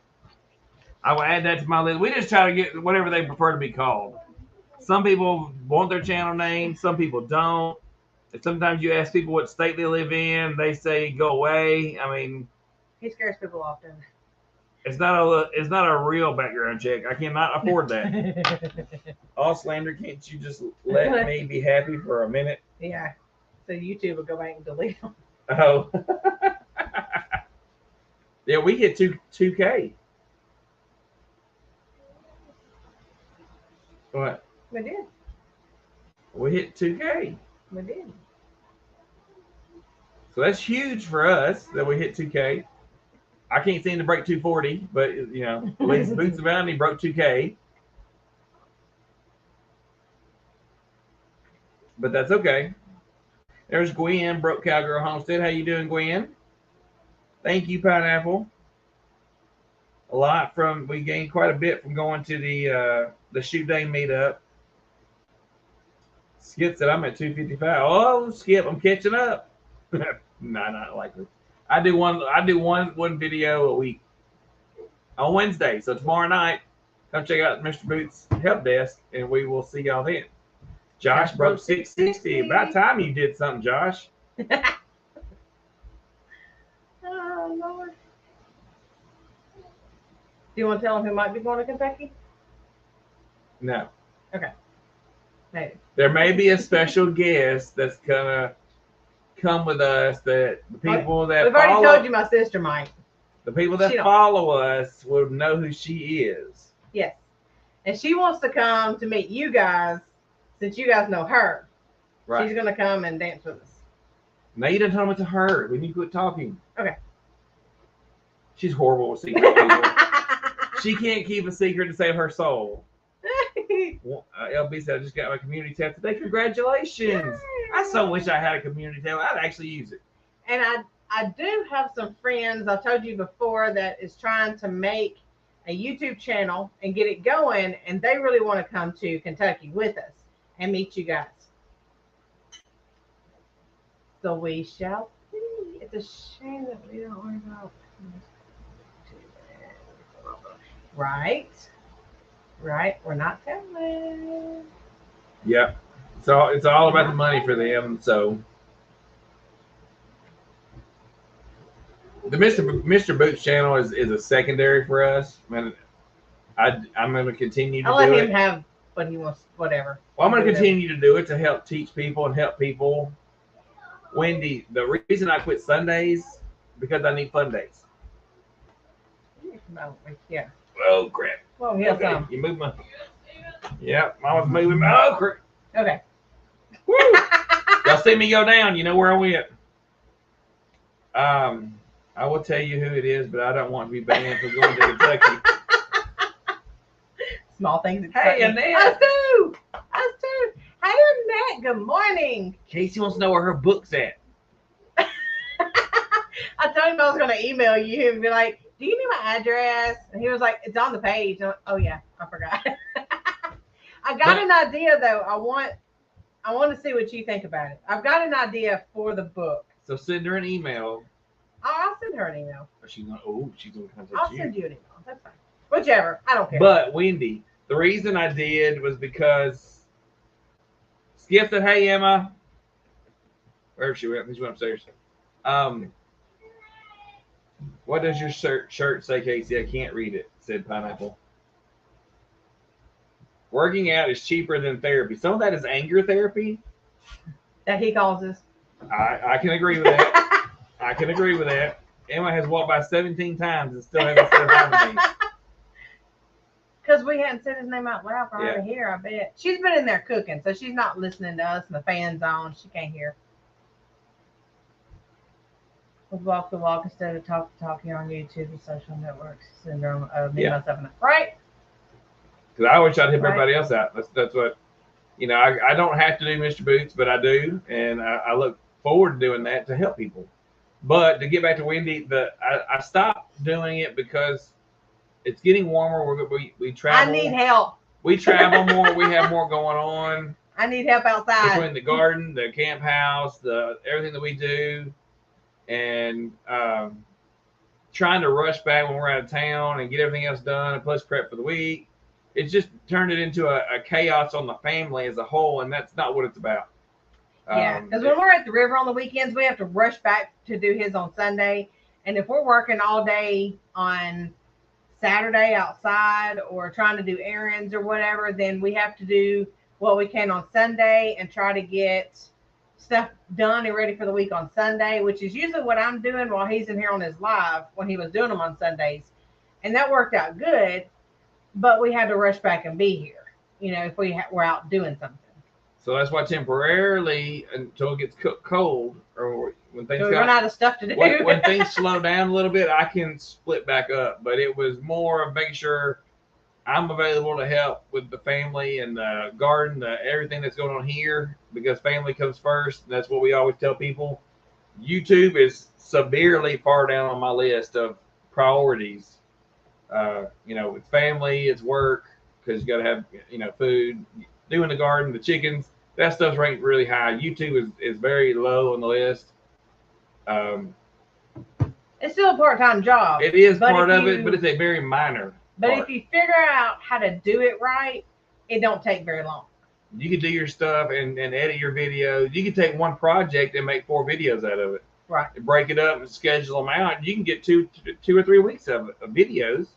I will add that to my list. We just try to get whatever they prefer to be called. Some people want their channel name. Some people don't. And sometimes you ask people what state they live in. They say go away. I mean, He scares people often. it's not a real background check. I cannot afford that. All slander, can't you just let me be happy for a minute? Yeah. So YouTube will go back and delete them. Oh. Yeah, we hit 2K. What? We did. We hit 2K. We did. So that's huge for us that we hit 2K. I can't seem to break 240, but you know, at least Boots around he broke 2K. But that's okay. There's Gwen, broke Cowgirl Homestead. How you doing, Gwen? Thank you, Pineapple. We gained quite a bit from going to the shoot day meetup. Skip said I'm at 255. Oh, Skip, I'm catching up. No, not likely. I do one video a week on Wednesday. So tomorrow night, come check out Mr. Boots' help desk, and we will see y'all then. Josh broke 660. About time you did something, Josh. Oh, Lord. Do you want to tell him who might be going to Kentucky? No. Okay. Maybe. There may be a special guest that's gonna come with us. That the people that We've already told you my sister might. The people that follow us will know who she is. Yes. and she wants to come to meet you guys since you guys know her. Right. She's gonna come and dance with us. Now you done told me to her. We need to quit talking. Okay. She's horrible with secret people. She can't keep a secret to save her soul. LB said, I just got my community tab today. Congratulations. I so wish I had a community tab. I'd actually use it. And I do have some friends, I told you before, that is trying to make a YouTube channel and get it going. And they really want to come to Kentucky with us and meet you guys. So we shall see. It's a shame that we don't worry about. Right. We're not telling. Yep. So it's all about the money for them. So the Mr. Boots channel is a secondary for us. I'm going to continue to I'll let do him it. have what he wants, whatever. Well, I'm going to continue to do it to help teach people and help people. Wendy, the reason I quit Sundays because I need fun days. Yeah. Oh crap! Well, here's Okay, some. you move my. Yeah, Mama's moving. Oh crap! Okay. Woo! Y'all see me go down, you know where I went. I will tell you who it is, but I don't want to be banned for going to Kentucky. Small things. Hey, Annette. Us too. Hey, Annette. Good morning. Casey wants to know where her book's at. I told him I was going to email you and be like, do you need my address? And he was like, it's on the page. I'm like, oh, yeah, I forgot. I got an idea, though. I want to see what you think about it. I've got an idea for the book. So send her an email. I'll send her an email. Or she's gonna contact I'll you. send you an email. That's fine. Whichever. I don't care. But Wendy, the reason I did was because Skip said, "Hey Emma," where she went? She went upstairs. What does your shirt say, Casey? I can't read it. Said Pineapple. Working out is cheaper than therapy. Some of that is anger therapy. That he calls us. I can agree with that. I can agree with that. Emma has walked by 17 times and still hasn't said hi to me. Because we hadn't said his name out loud for her Yeah. to hear, I bet. She's been in there cooking, so she's not listening to us and the fan's on. She can't hear. We walk the walk instead of talk the talk here on YouTube and social networks. Syndrome of me, myself, and right? Because I always try to help everybody else out. That's what, I don't have to do Mr. Boots, but I do. And I look forward to doing that to help people. But to get back to Wendy, I stopped doing it because it's getting warmer. We travel. I need help. We travel more. We have more going on. I need help outside. Between the garden, the camp house, everything that we do, and trying to rush back when we're out of town and get everything else done, and plus prep for the week. It's just turned it into a chaos on the family as a whole, and that's not what it's about. Yeah, because when we're at the river on the weekends, we have to rush back to do his on Sunday. And if we're working all day on Saturday outside or trying to do errands or whatever, then we have to do what we can on Sunday and try to get stuff done and ready for the week on Sunday, which is usually what I'm doing while he's in here on his live when he was doing them on Sundays. And that worked out good, but we had to rush back and be here, if we were out doing something. So that's why temporarily, until it gets cold, or when things run out of stuff to do. when things slow down a little bit, I can split back up. But it was more of making sure I'm available to help with the family and the garden, everything that's going on here, because family comes first. That's what we always tell people. YouTube is severely far down on my list of priorities. It's family, it's work, because you got to have, food, doing the garden, the chickens. That stuff's ranked really high. YouTube is very low on the list. It's still a part-time job. It is part of it, but it's a very minor part. If you figure out how to do it right, it don't take very long. You can do your stuff and edit your videos. You can take one project and make 4 videos out of it. Right. And break it up and schedule them out. You can get 2 or 3 weeks of videos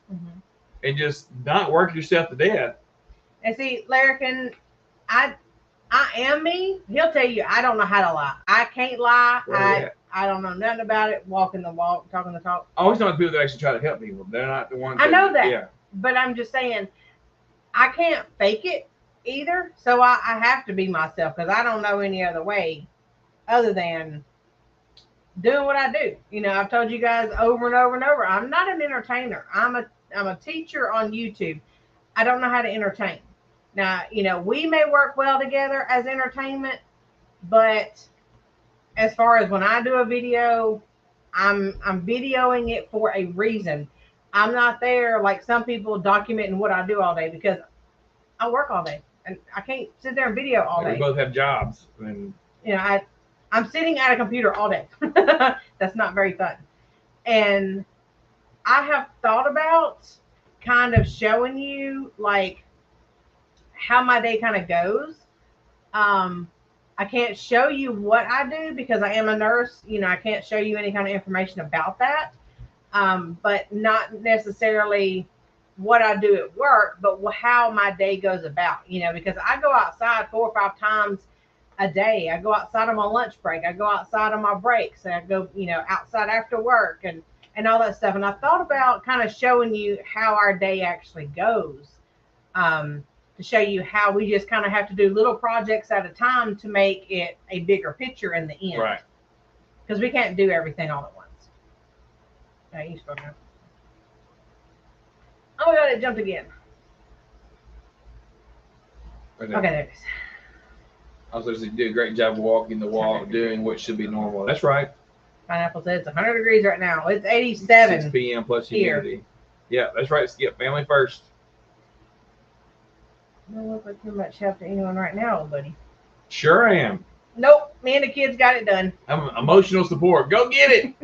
and just not work yourself to death. And see, Larrikin, I am me. He'll tell you I don't know how to lie. I can't lie. I don't know nothing about it. Walking the walk, talking the talk. I always talk to people that actually try to help people. They're not the ones. I know that. Yeah. But I'm just saying, I can't fake it either. So I have to be myself because I don't know any other way other than doing what I do. You know, I've told you guys over and over and over, I'm not an entertainer. I'm a teacher on YouTube. I don't know how to entertain. Now, you know, we may work well together as entertainment, but as far as when I do a video, I'm videoing it for a reason. I'm not there like some people documenting what I do all day because I work all day and I can't sit there and video all day. We both have jobs, and you know, I'm sitting at a computer all day. That's not very fun. And I have thought about kind of showing you like how my day kind of goes. I can't show you what I do because I am a nurse. You know, I can't show you any kind of information about that. But not necessarily what I do at work, but how my day goes about, you know, because I go outside 4 or 5 times a day. I go outside on my lunch break. I go outside on my breaks. And I go, you know, outside after work and all that stuff. And I thought about kind of showing you how our day actually goes, to show you how we just kind of have to do little projects at a time to make it a bigger picture in the end. right. Because we can't do everything all at once. You spoke now. Oh my God, it jumped again. Right Okay, there. there it is. I was supposed to do a great job of walking the walk, doing what should be normal. That's right. Pineapple says it's 100 degrees right now. It's 87. 6 p.m. plus here. humidity. Yeah, that's right, Skip. Family first. Don't look like too much help to anyone right now, old buddy. Sure I am. Nope, me and the kids got it done. I'm emotional support. Go get it.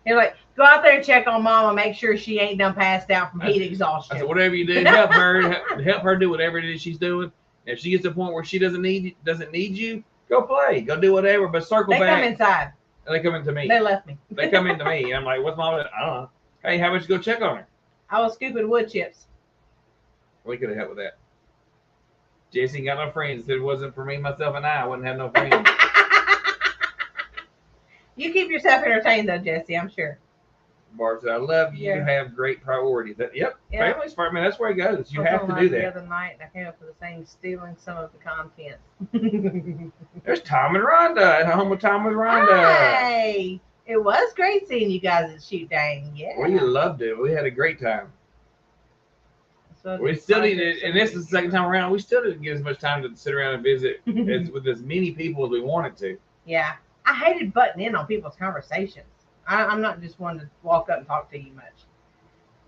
They're like, go out there and check on Mama, make sure she ain't done passed out from heat I exhaustion. said, whatever you do, help her do whatever it is she's doing. If she gets to the point where she doesn't need you, go play, go do whatever. But circle They back. come inside. And they come into me. They left me. They come into me. I'm like, what's Mama? I don't know. Hey, how about you go check on her? I was scooping wood chips. We could have helped with that. Jesse got no friends. If it wasn't for me, myself, and I wouldn't have no friends. You keep yourself entertained though, Jesse, I'm sure. Barb said, I love you. You Yeah. have great priorities. Yep. Yeah. Family's part. Man, that's where it goes. You I was have on to live do the that. other night, and I came up with the thing, stealing some of the content. There's Tom and Rhonda at home with Tom and Rhonda. Hey, it was great seeing you guys at Shoot Dang. Yeah. We loved it. We had a great time. So We still needed, and this is the second time around, we still didn't get as much time to sit around and visit with as many people as we wanted to. Yeah. I hated butting in on people's conversations. I'm not just one to walk up and talk to you much.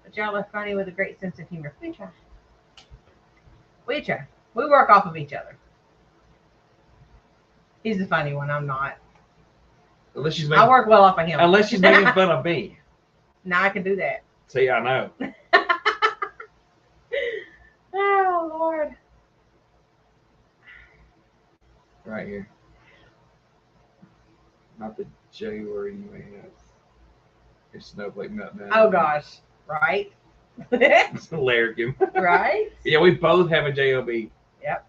But y'all are funny with a great sense of humor. We try. We try. We work off of each other. He's the funny one. I'm not. Unless she's I work well off of him. unless she's making fun of me. Now I can do that. See, I know. Oh, Lord. Right here. Not the J word you may have. Your snowflake meltdown. Oh, gosh. Right? Larrikin. Right? Yeah, we both have a JOB. Yep.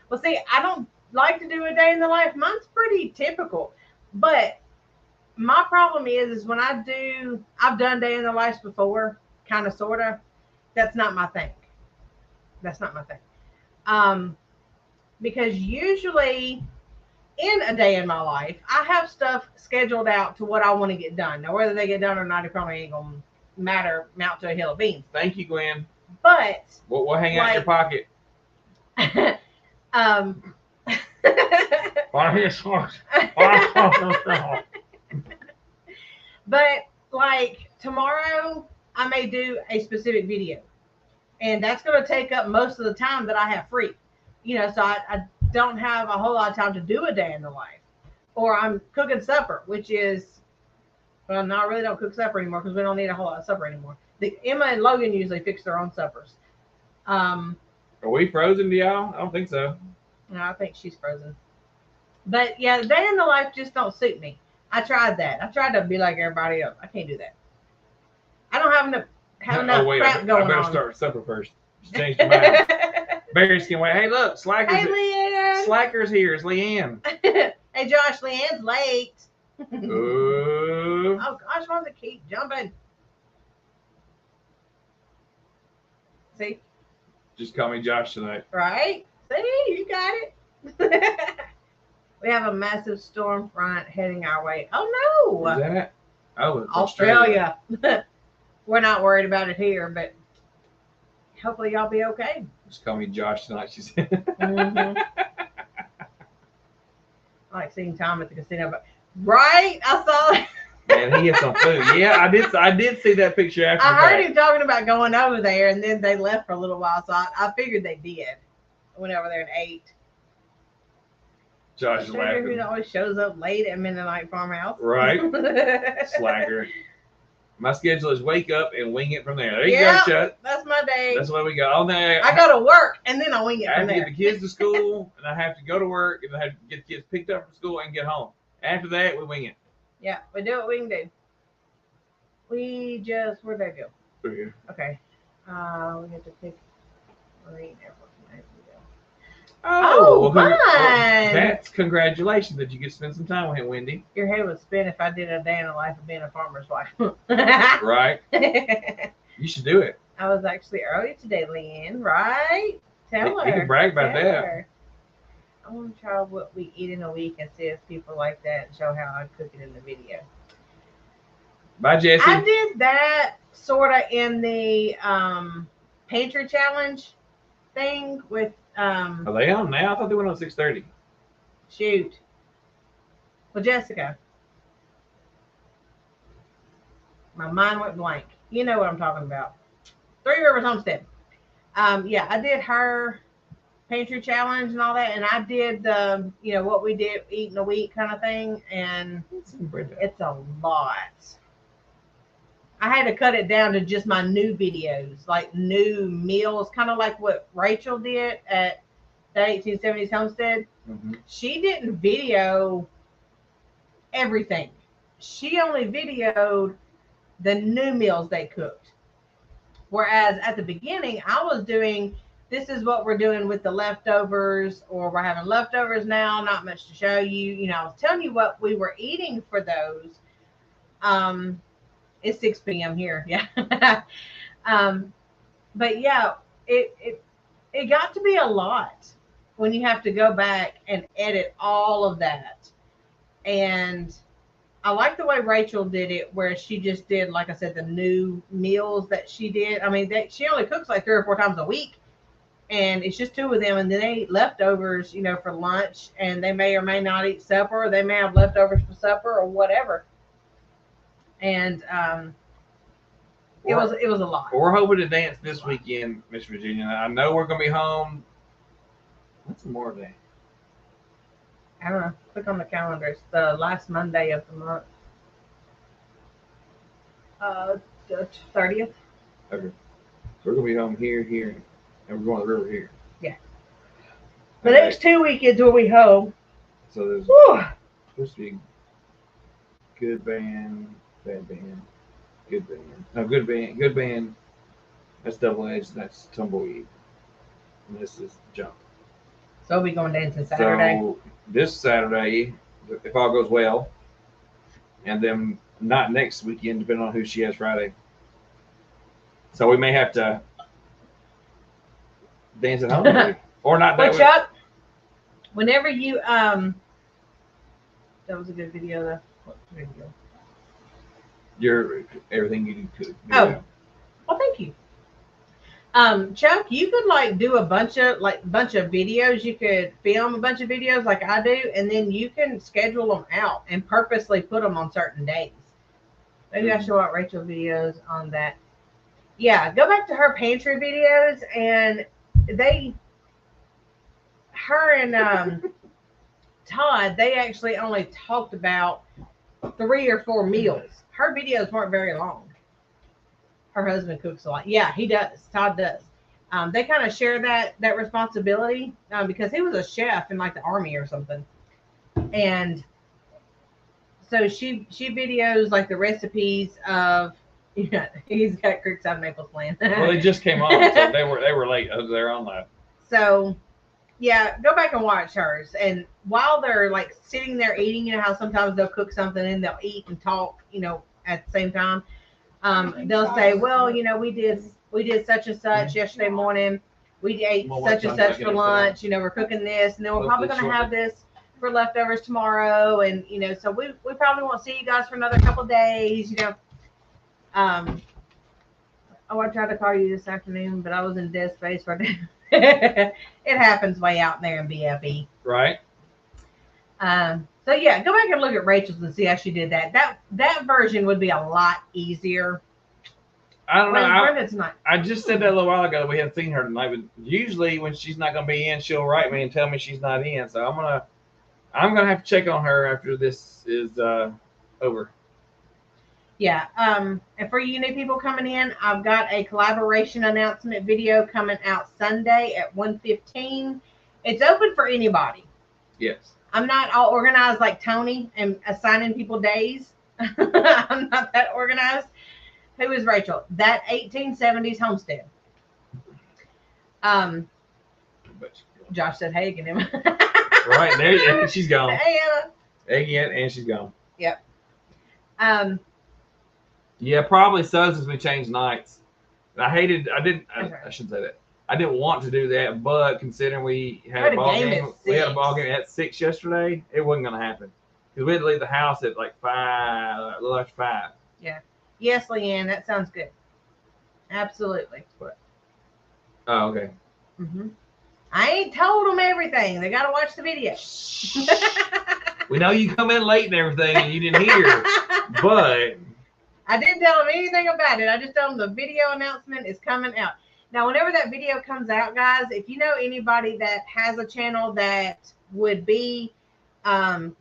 Well, see, I don't like to do a day in the life. Mine's pretty typical. But my problem is when I've done day in the life before, kind of, sort of. That's not my thing. That's not my thing. Because usually in a day in my life, I have stuff scheduled out to what I want to get done. Now, whether they get done or not, it probably ain't going to mount to a hill of beans. Thank you, Gwen. But We'll hang out in your pocket. But like tomorrow, I may do a specific video, and that's going to take up most of the time that I have free. You know, so I don't have a whole lot of time to do a day in the life. Or I'm cooking supper, which is, well, no, I really don't cook supper anymore because we don't need a whole lot of supper anymore. Emma and Logan usually fix their own suppers. Are we frozen to y'all? I don't think so. No, I think she's frozen. But yeah, the day in the life just don't suit me. I tried that. I tried to be like everybody else. I can't do that. I don't have enough crap going on. I better start supper first. She changed her mind. Barry can wait. Hey, look, Slacker's Hey, Leanne. Slacker's here. It's Leanne. Hey, Josh, Leanne's late. Ooh. Oh, gosh, why does it keep jumping? See? Just call me Josh tonight. Right? See, you got it. We have a massive storm front heading our way. Oh Where's no! that at? Oh, it's Australia. We're not worried about it here, but hopefully y'all be okay. Just call me Josh tonight, she said. Mm-hmm. I like seeing Tom at the casino, but right, I saw it. Man, he had some food. Yeah, I did see that picture after. I heard him talking about going over there, and then they left for a little while, so I figured they did. I went over there and ate. Josh is laughing. He always shows up late at Mennonite Farmhouse. Right. Slacker. My schedule is wake up and wing it from there. There you go, Chuck. That's my day. That's what we got. On there. I go to work and then I wing it I from have to there. get the kids to school, and I have to go to work, and I have to get the kids picked up from school and get home. After that, we wing it. Yeah, we do what we can do. Where'd that go? Through here. Okay. We have to pick Marine Airport. Oh, fun! That's congratulations that you get to spend some time with him, Wendy. Your head would spin if I did a day in the life of being a farmer's wife. Right? You should do it. I was actually early today, Leanne, right? Tell her. You can brag about Tell that. her. I want to try what we eat in a week and see if people like that and show how I cook it in the video. Bye, Jesse. I did that sort of in the pantry challenge thing with Are they on now? I thought they went on 6:30. shoot. Well, Jessica. My mind went blank. You know what I'm talking about. Three Rivers Homestead. Yeah, I did her pantry challenge and all that, and I did the, what we did eat in a week kind of thing, and it's a lot. I had to cut it down to just my new videos, like new meals, kind of like what Rachel did at the 1870s Homestead. Mm-hmm. She didn't video everything. She only videoed the new meals they cooked. Whereas at the beginning, I was doing, this is what we're doing with the leftovers, or we're having leftovers now, not much to show you. I was telling you what we were eating for those. It's 6 p.m. here. Yeah. But yeah, it got to be a lot when you have to go back and edit all of that. And I like the way Rachel did it, where she just did, like I said, the new meals that she did. I mean, she only cooks like 3 or 4 times a week, and it's just 2 of them. And then they eat leftovers, for lunch, and they may or may not eat supper. Or they may have leftovers for supper or whatever. And it was a lot. We're hoping to dance this weekend, Miss Virginia. I know we're gonna be home. What's more day? I don't know. Click on the calendar. It's the last Monday of the month. The 30th. Okay. So we're gonna be home here, and we're going to the river here. Yeah. The next 2 weekends will be home. So there's Whew. supposed to be good band, bad band, good band. No, good band. That's double edged. That's tumbleweed. And this is jump. So we'll be going dancing Saturday. So this Saturday, if all goes well, and then not next weekend, depending on who she has Friday. So we may have to dance at home, or not. But Chuck, whenever you that was a good video though. What video? Your everything you could. Oh, well, thank you. Chuck, you could do a bunch of videos. You could film a bunch of videos like I do, and then you can schedule them out and purposely put them on certain days. Maybe I should watch Rachel videos on that. Yeah, go back to her pantry videos, and her and Todd, they actually only talked about 3 or 4 meals. Her videos weren't very long. Her husband cooks a lot. Yeah, he does. Todd does. They kind of share that responsibility because he was a chef in the Army or something. And so she videos the recipes of, he's got Creekside Maple Plan. Well, they just came on, so they were late. They're on live. So yeah, go back and watch hers. And while they're sitting there eating, how sometimes they'll cook something and they'll eat and talk, at the same time. They'll say, well, we did such and such yesterday morning. we ate Well, such and what such time for is it? lunch. You know, we're cooking this, and then we're probably Hopefully going to have this for leftovers tomorrow. And, you know, so we probably won't see you guys for another couple days, you know. Oh, I tried to call you this afternoon, but I was in dead space right now. It happens way out there in BFE. Right. So yeah, go back and look at Rachel's and see how she did that. That version would be a lot easier. I don't know. Brenda's not. I just said that a little while ago. We haven't seen her tonight, but usually when she's not going to be in, she'll write me and tell me she's not in. So I'm gonna have to check on her after this is over. Yeah. And for you new people coming in, I've got a collaboration announcement video coming out Sunday at 1:15. It's open for anybody. Yes. I'm not all organized like Tony and assigning people days. I'm not that organized. Who is Rachel? That 1870s homestead. Josh said, "Hey again." Right there, she's gone. Hey, Emma. Again, and she's gone. Yep. Yeah, probably so since we changed nights. I shouldn't say that. I didn't want to do that, but considering we had a ball game, we had a ball game at 6 yesterday, it wasn't going to happen because we had to leave the house at like 5, a little after 5. Yeah. Yes, Leanne, that sounds good. Absolutely. What? Oh, okay. I ain't told them everything. They got to watch the video. We know you come in late and everything, and you didn't hear, but I didn't tell them anything about it. I just told them the video announcement is coming out. Now, whenever that video comes out, guys, if you know anybody that has a channel that would be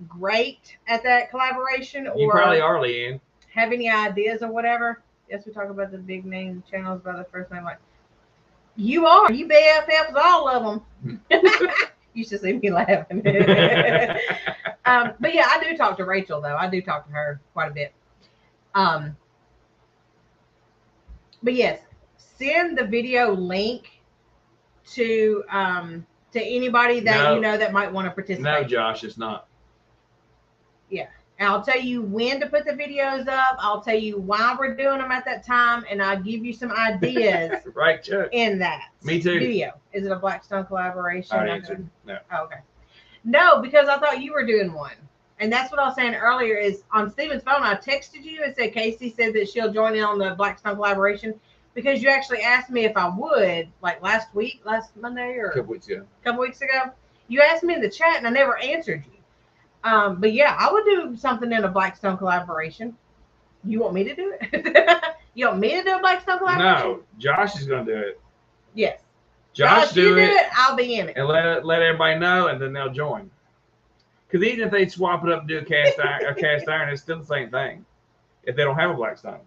great at that collaboration, you or probably are, Leanne. Have any ideas or whatever. Yes, we talk about the big name channels by the first name. Like, you BFFs, all of them. You should see me laughing. But yeah, I do talk to Rachel, though. I do talk to her quite a bit. But yes, send the video link to anybody that you know that might want to participate. No, Josh, it's not. Yeah. And I'll tell you when to put the videos up. I'll tell you why we're doing them at that time, and I'll give you some ideas right, Chuck. In that Me too. video. Is it a Blackstone collaboration? I answered. No. Oh, okay. No, because I thought you were doing one. And that's what I was saying earlier is on Steven's phone, I texted you and said Casey said that she'll join in on the Blackstone collaboration because you actually asked me if I would, like last Monday or a couple weeks ago. You asked me in the chat and I never answered you. But yeah, I would do something in a Blackstone collaboration. You want me to do it? You want me to do a Blackstone collaboration? No, Josh is going to do it. Yes. Josh you do it. I'll be in it. And let everybody know, and then they'll join. Because even if they swap it up and do a cast iron, it's still the same thing. If they don't have a Blackstone,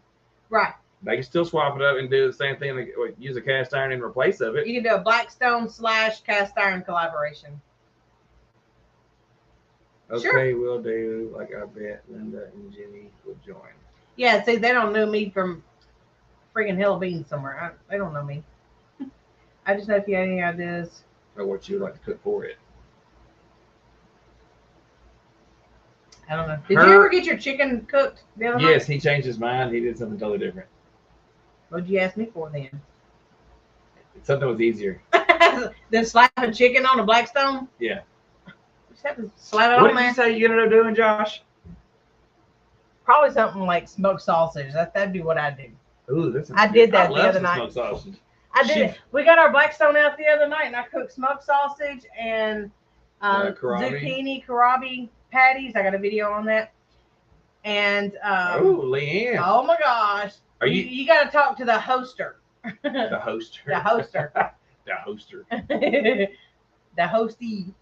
right? They can still swap it up and do the same thing. Like, use a cast iron in replace of it. You can do a Blackstone / cast iron collaboration. Okay, sure. We'll do. Like I bet Linda and Jenny will join. Yeah, see, they don't know me from friggin' Hill Beans somewhere. They don't know me. I just know if you have any ideas. Or what you would like to cook for it. I don't know. Did you ever get your chicken cooked the other night? Yes, he changed his mind. He did something totally different. What'd you ask me for then? Something was easier. Than slapping chicken on a Blackstone? Yeah. Just have to slap it what on there. What did you say you ended up doing, Josh? Probably something like smoked sausage. That'd be what I do. Ooh, I did that the other night. Smoked sausage. I did it. We got our Blackstone out the other night, and I cooked smoked sausage and zucchini karabi patties. I got a video on that. And Leanne. Oh my gosh! Are you got to talk to the hoster. The hoster. The hoster. The hoster. The hostie.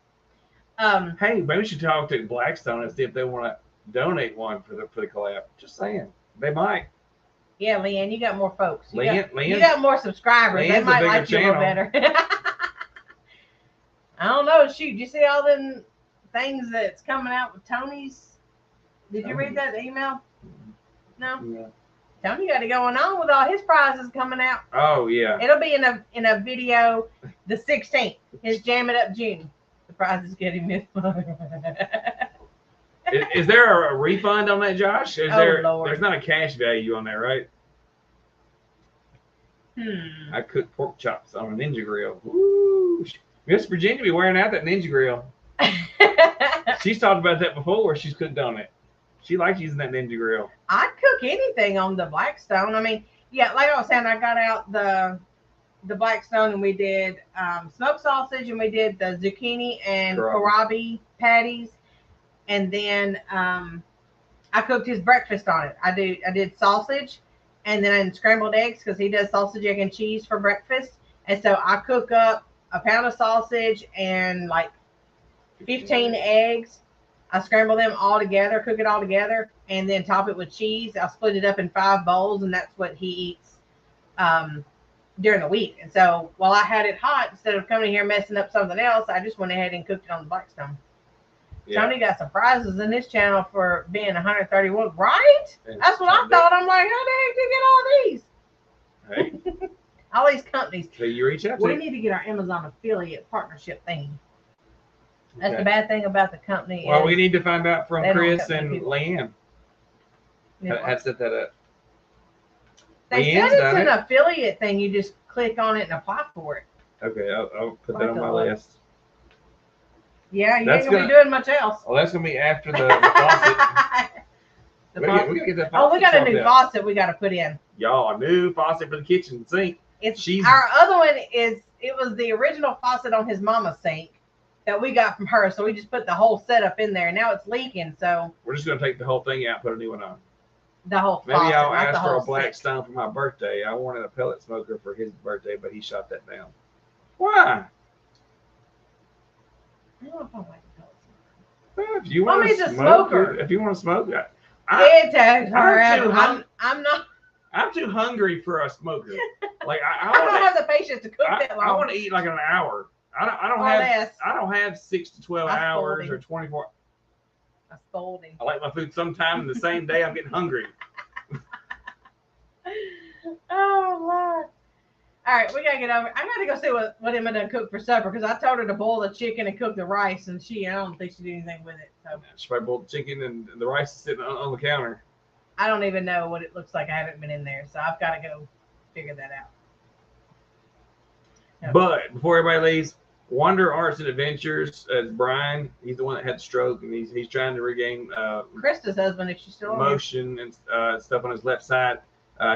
Hey, maybe we should talk to Blackstone and see if they want to donate one for the collab. Just saying, they might. Yeah, Leanne, you got more folks. You Leanne, got more subscribers. Leanne's they might like you a little channel. better. I don't know. Shoot, you see all them things that's coming out with Tony's? Did you read that email? No. No. Tony got it going on with all his prizes coming out. Oh yeah. It'll be in a video the 16th. His Jam It Up June. The prize is getting this month. Is there a refund on that, Josh? Lord. There's not a cash value on there, right? I cooked pork chops on a Ninja grill. Woo! Miss Virginia be wearing out that Ninja grill. She's talked about that before. She's cooked on it. She likes using that Ninja grill. I'd cook anything on the Blackstone. I mean, yeah, like I was saying, I got out the Blackstone and we did smoked sausage and we did the zucchini and kohlrabi patties, and then I cooked his breakfast on it. I did sausage and then scrambled eggs because he does sausage, egg, and cheese for breakfast, and so I cook up a pound of sausage and like 15 eggs. I scramble them all together, cook it all together, and then top it with cheese. I'll split it up in 5 bowls, and that's what he eats during the week. And so while I had it hot, instead of coming here messing up something else, I just went ahead and cooked it on the Blackstone. Yeah. Tony got some prizes in this channel for being 131, right? That's what I thought. I'm like, how the heck did you get all these? Hey. All these companies. So you reach out to We need to get our Amazon affiliate partnership thing. That's the bad thing about the company. Well, we need to find out from Chris and Leanne. How to set that up. They said it's an affiliate thing. You just click on it and apply for it. Okay, I'll put that on my list. Yeah, you ain't gonna be doing much else. Well, that's gonna be after the faucet. We gotta get that faucet. Oh, we got a new faucet we gotta put in. Y'all, a new faucet for the kitchen sink. Our other one it was the original faucet on his mama's sink that we got from her, so we just put the whole setup in there. Now it's leaking, so we're just gonna take the whole thing out and put a new one on. The whole maybe faucet, I'll ask for a Blackstone for my birthday. I wanted a pellet smoker for his birthday, but he shot that down. Why? I don't know if I like a pellet smoker. Well, if you want to smoke, if you want to smoke, I'm too hungry for a smoker. Like I don't have the patience to cook that long. I want to eat like in an hour. I don't have 6 to 12 hours or 24. That's folding. I like my food sometime in the same day I'm getting hungry. Oh Lord. All right, we gotta get over. I gotta go see what Emma done cooked for supper because I told her to boil the chicken and cook the rice, and I don't think she did anything with it. So she probably boiled the chicken and the rice is sitting on the counter. I don't even know what it looks like. I haven't been in there, so I've got to go figure that out. No. But before everybody leaves, Wonder Arts and Adventures, Brian, he's the one that had the stroke, and he's trying to regain Krista's husband, if she's still motion and stuff on his left side.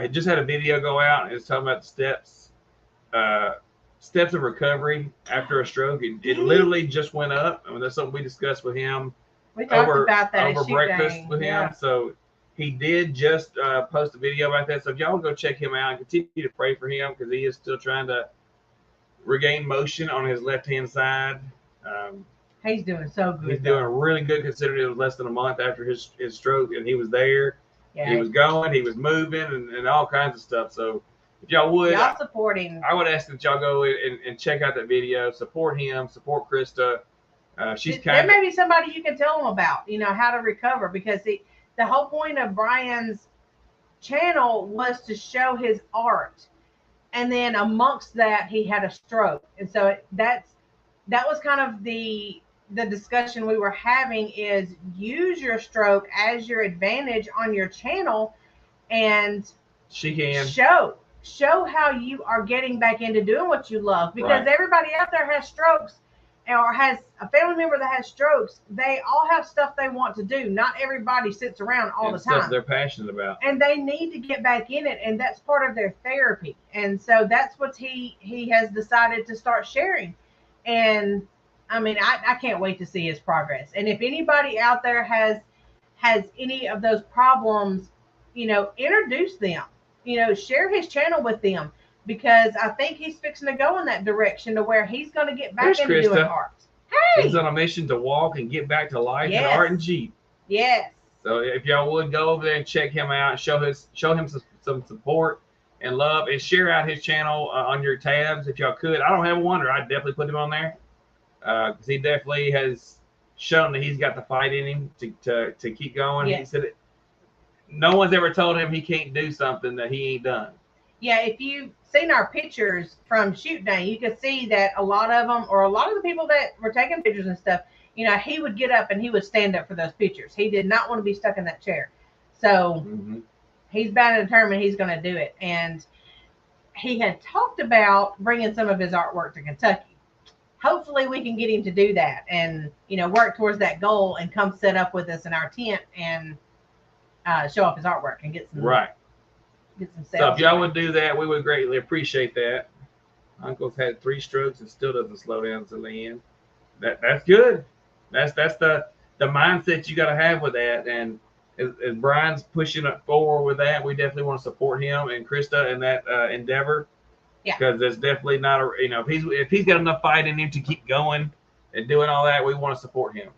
He just had a video go out and it's talking about the steps of recovery after a stroke. It literally just went up. I mean, that's something we discussed with him. We talked about that over breakfast with him. So he did just post a video about that. So if y'all go check him out and continue to pray for him because he is still trying to regain motion on his left-hand side. He's doing so good. He's doing really good considering it was less than a month after his stroke, and he was there. Yeah. He was going, he was moving, and all kinds of stuff. So if y'all would, support him. I would ask that y'all go and check out that video, support him, support Krista. There may be somebody you can tell him about, how to recover, because the whole point of Brian's channel was to show his art. And then amongst that, he had a stroke. And so that was kind of the discussion we were having, is use your stroke as your advantage on your channel and show how you are getting back into doing what you love, because everybody out there has strokes or has a family member that has strokes. They all have stuff they want to do. Not everybody sits around all the time. Stuff they're passionate about. And they need to get back in it, and that's part of their therapy. And so that's what he has decided to start sharing. And I mean, I can't wait to see his progress. And if anybody out there has any of those problems, introduce them, share his channel with them, because I think he's fixing to go in that direction to where he's going to get back into doing art. Hey! He's on a mission to walk and get back to life and art and Jeep. Yes. So if y'all would go over there and check him out, show him some support and love, and share out his channel on your tabs if y'all could. I don't have one, or I'd definitely put him on there. Because he definitely has shown that he's got the fight in him to keep going. Yes. He said no one's ever told him he can't do something that he ain't done. Yeah, if you've seen our pictures from shoot day, you can see that a lot of the people that were taking pictures and stuff, he would get up and he would stand up for those pictures. He did not want to be stuck in that chair. So he's bound and determined he's going to do it. And he had talked about bringing some of his artwork to Kentucky. Hopefully we can get him to do that and, work towards that goal and come set up with us in our tent and show off his artwork and get some Get some sales. So if y'all would do that, we would greatly appreciate that. Uncle's had 3 strokes and still doesn't slow down to the end. That's good. That's the mindset you got to have with that. And as Brian's pushing it forward with that, we definitely want to support him and Krista in that endeavor. Yeah. Because there's definitely not a if he's got enough fight in him to keep going and doing all that, we want to support him.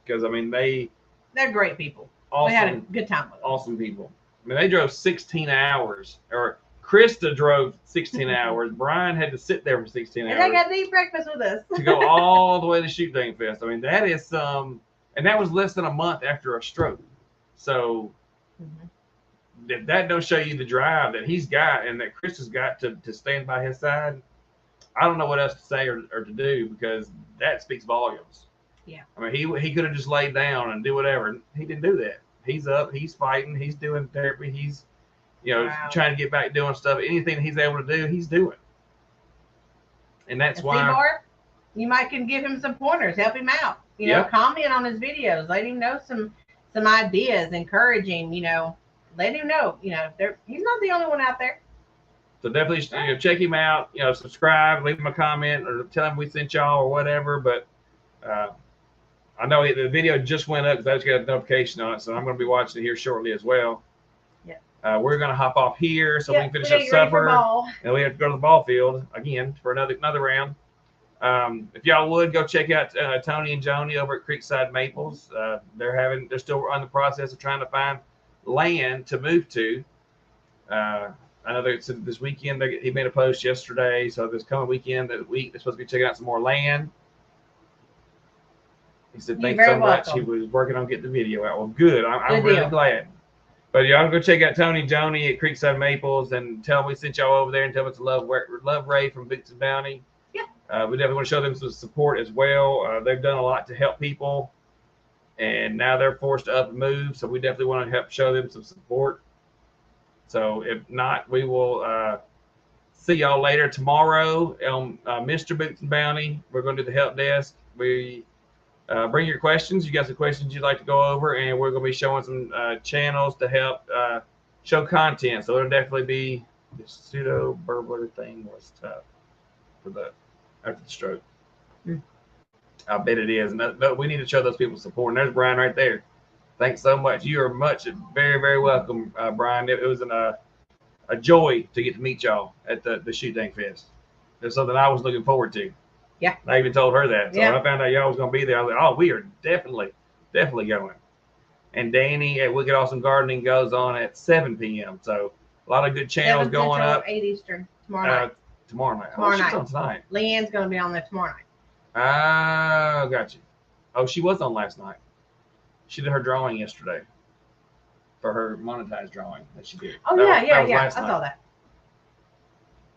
Because they're great people. Awesome, we had a good time with them. Awesome people. I mean, they drove 16 hours, or Krista drove 16 hours. Brian had to sit there for 16 hours. And they got to eat breakfast with us. To go all the way to Shoot Dang Fest. I mean, that is some, and that was less than a month after a stroke. So if that don't show you the drive that he's got and that Krista's got to stand by his side, I don't know what else to say or to do, because that speaks volumes. Yeah. I mean, he could have just laid down and do whatever. He didn't do that. He's up, he's fighting, he's doing therapy, he's trying to get back doing stuff. Anything he's able to do, he's doing. And that's why Seymour, you might can give him some pointers, help him out. Comment on his videos, let him know some ideas, encouraging, let him know, he's not the only one out there. So definitely check him out, subscribe, leave him a comment, or tell him we sent y'all or whatever. But I know the video just went up because I just got a notification on it, so I'm going to be watching it here shortly as well. Yeah. We're going to hop off here so we can finish up supper, and we have to go to the ball field again for another round. If y'all would go check out Tony and Joni over at Creekside Maples. They're still in the process of trying to find land to move to. I know that this weekend he made a post yesterday, so this coming weekend they're supposed to be checking out some more land. He said, thanks so much. He was working on getting the video out. Well, good. I'm really glad. But y'all go check out Tony and Joni at Creekside Maples and tell them we sent y'all over there and tell them it's Love Ray from Boots and Bounty. Yeah. We definitely want to show them some support as well. They've done a lot to help people, and now they're forced to up and move. So we definitely want to help show them some support. So if not, we will see y'all later tomorrow on Mr. Boots and Bounty. We're going to do the help desk. We bring your questions. You got some questions you'd like to go over, and we're going to be showing some channels to help show content. So it'll definitely be the pseudo burglar thing was tough for after the stroke. I bet it is. And we need to show those people support. And there's Brian right there. Thanks so much. You are very, very welcome, Brian. It was a joy to get to meet y'all at the Shoot Dang Fest. It's something I was looking forward to. Yeah. I even told her that. So when I found out y'all was going to be there, I was like, oh, we are definitely going. And Danny at Wicked Awesome Gardening goes on at 7 p.m. So a lot of good channels going up. 8 Eastern tomorrow night. Tomorrow night. Tomorrow night. She's on tonight. Leanne's going to be on there tomorrow night. Oh, got you. Oh, she was on last night. She did her drawing yesterday for her monetized drawing that she did. Oh, yeah. I saw that.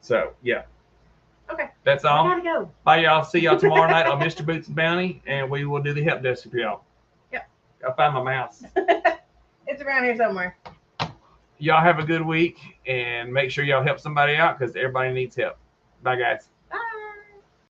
So, yeah. Okay. That's all. I gotta go. Bye, y'all. See y'all tomorrow night on Mr. Boots and Bounty, and we will do the help desk for y'all. Yep. I'll find my mouse. It's around here somewhere. Y'all have a good week, and make sure y'all help somebody out because everybody needs help. Bye, guys.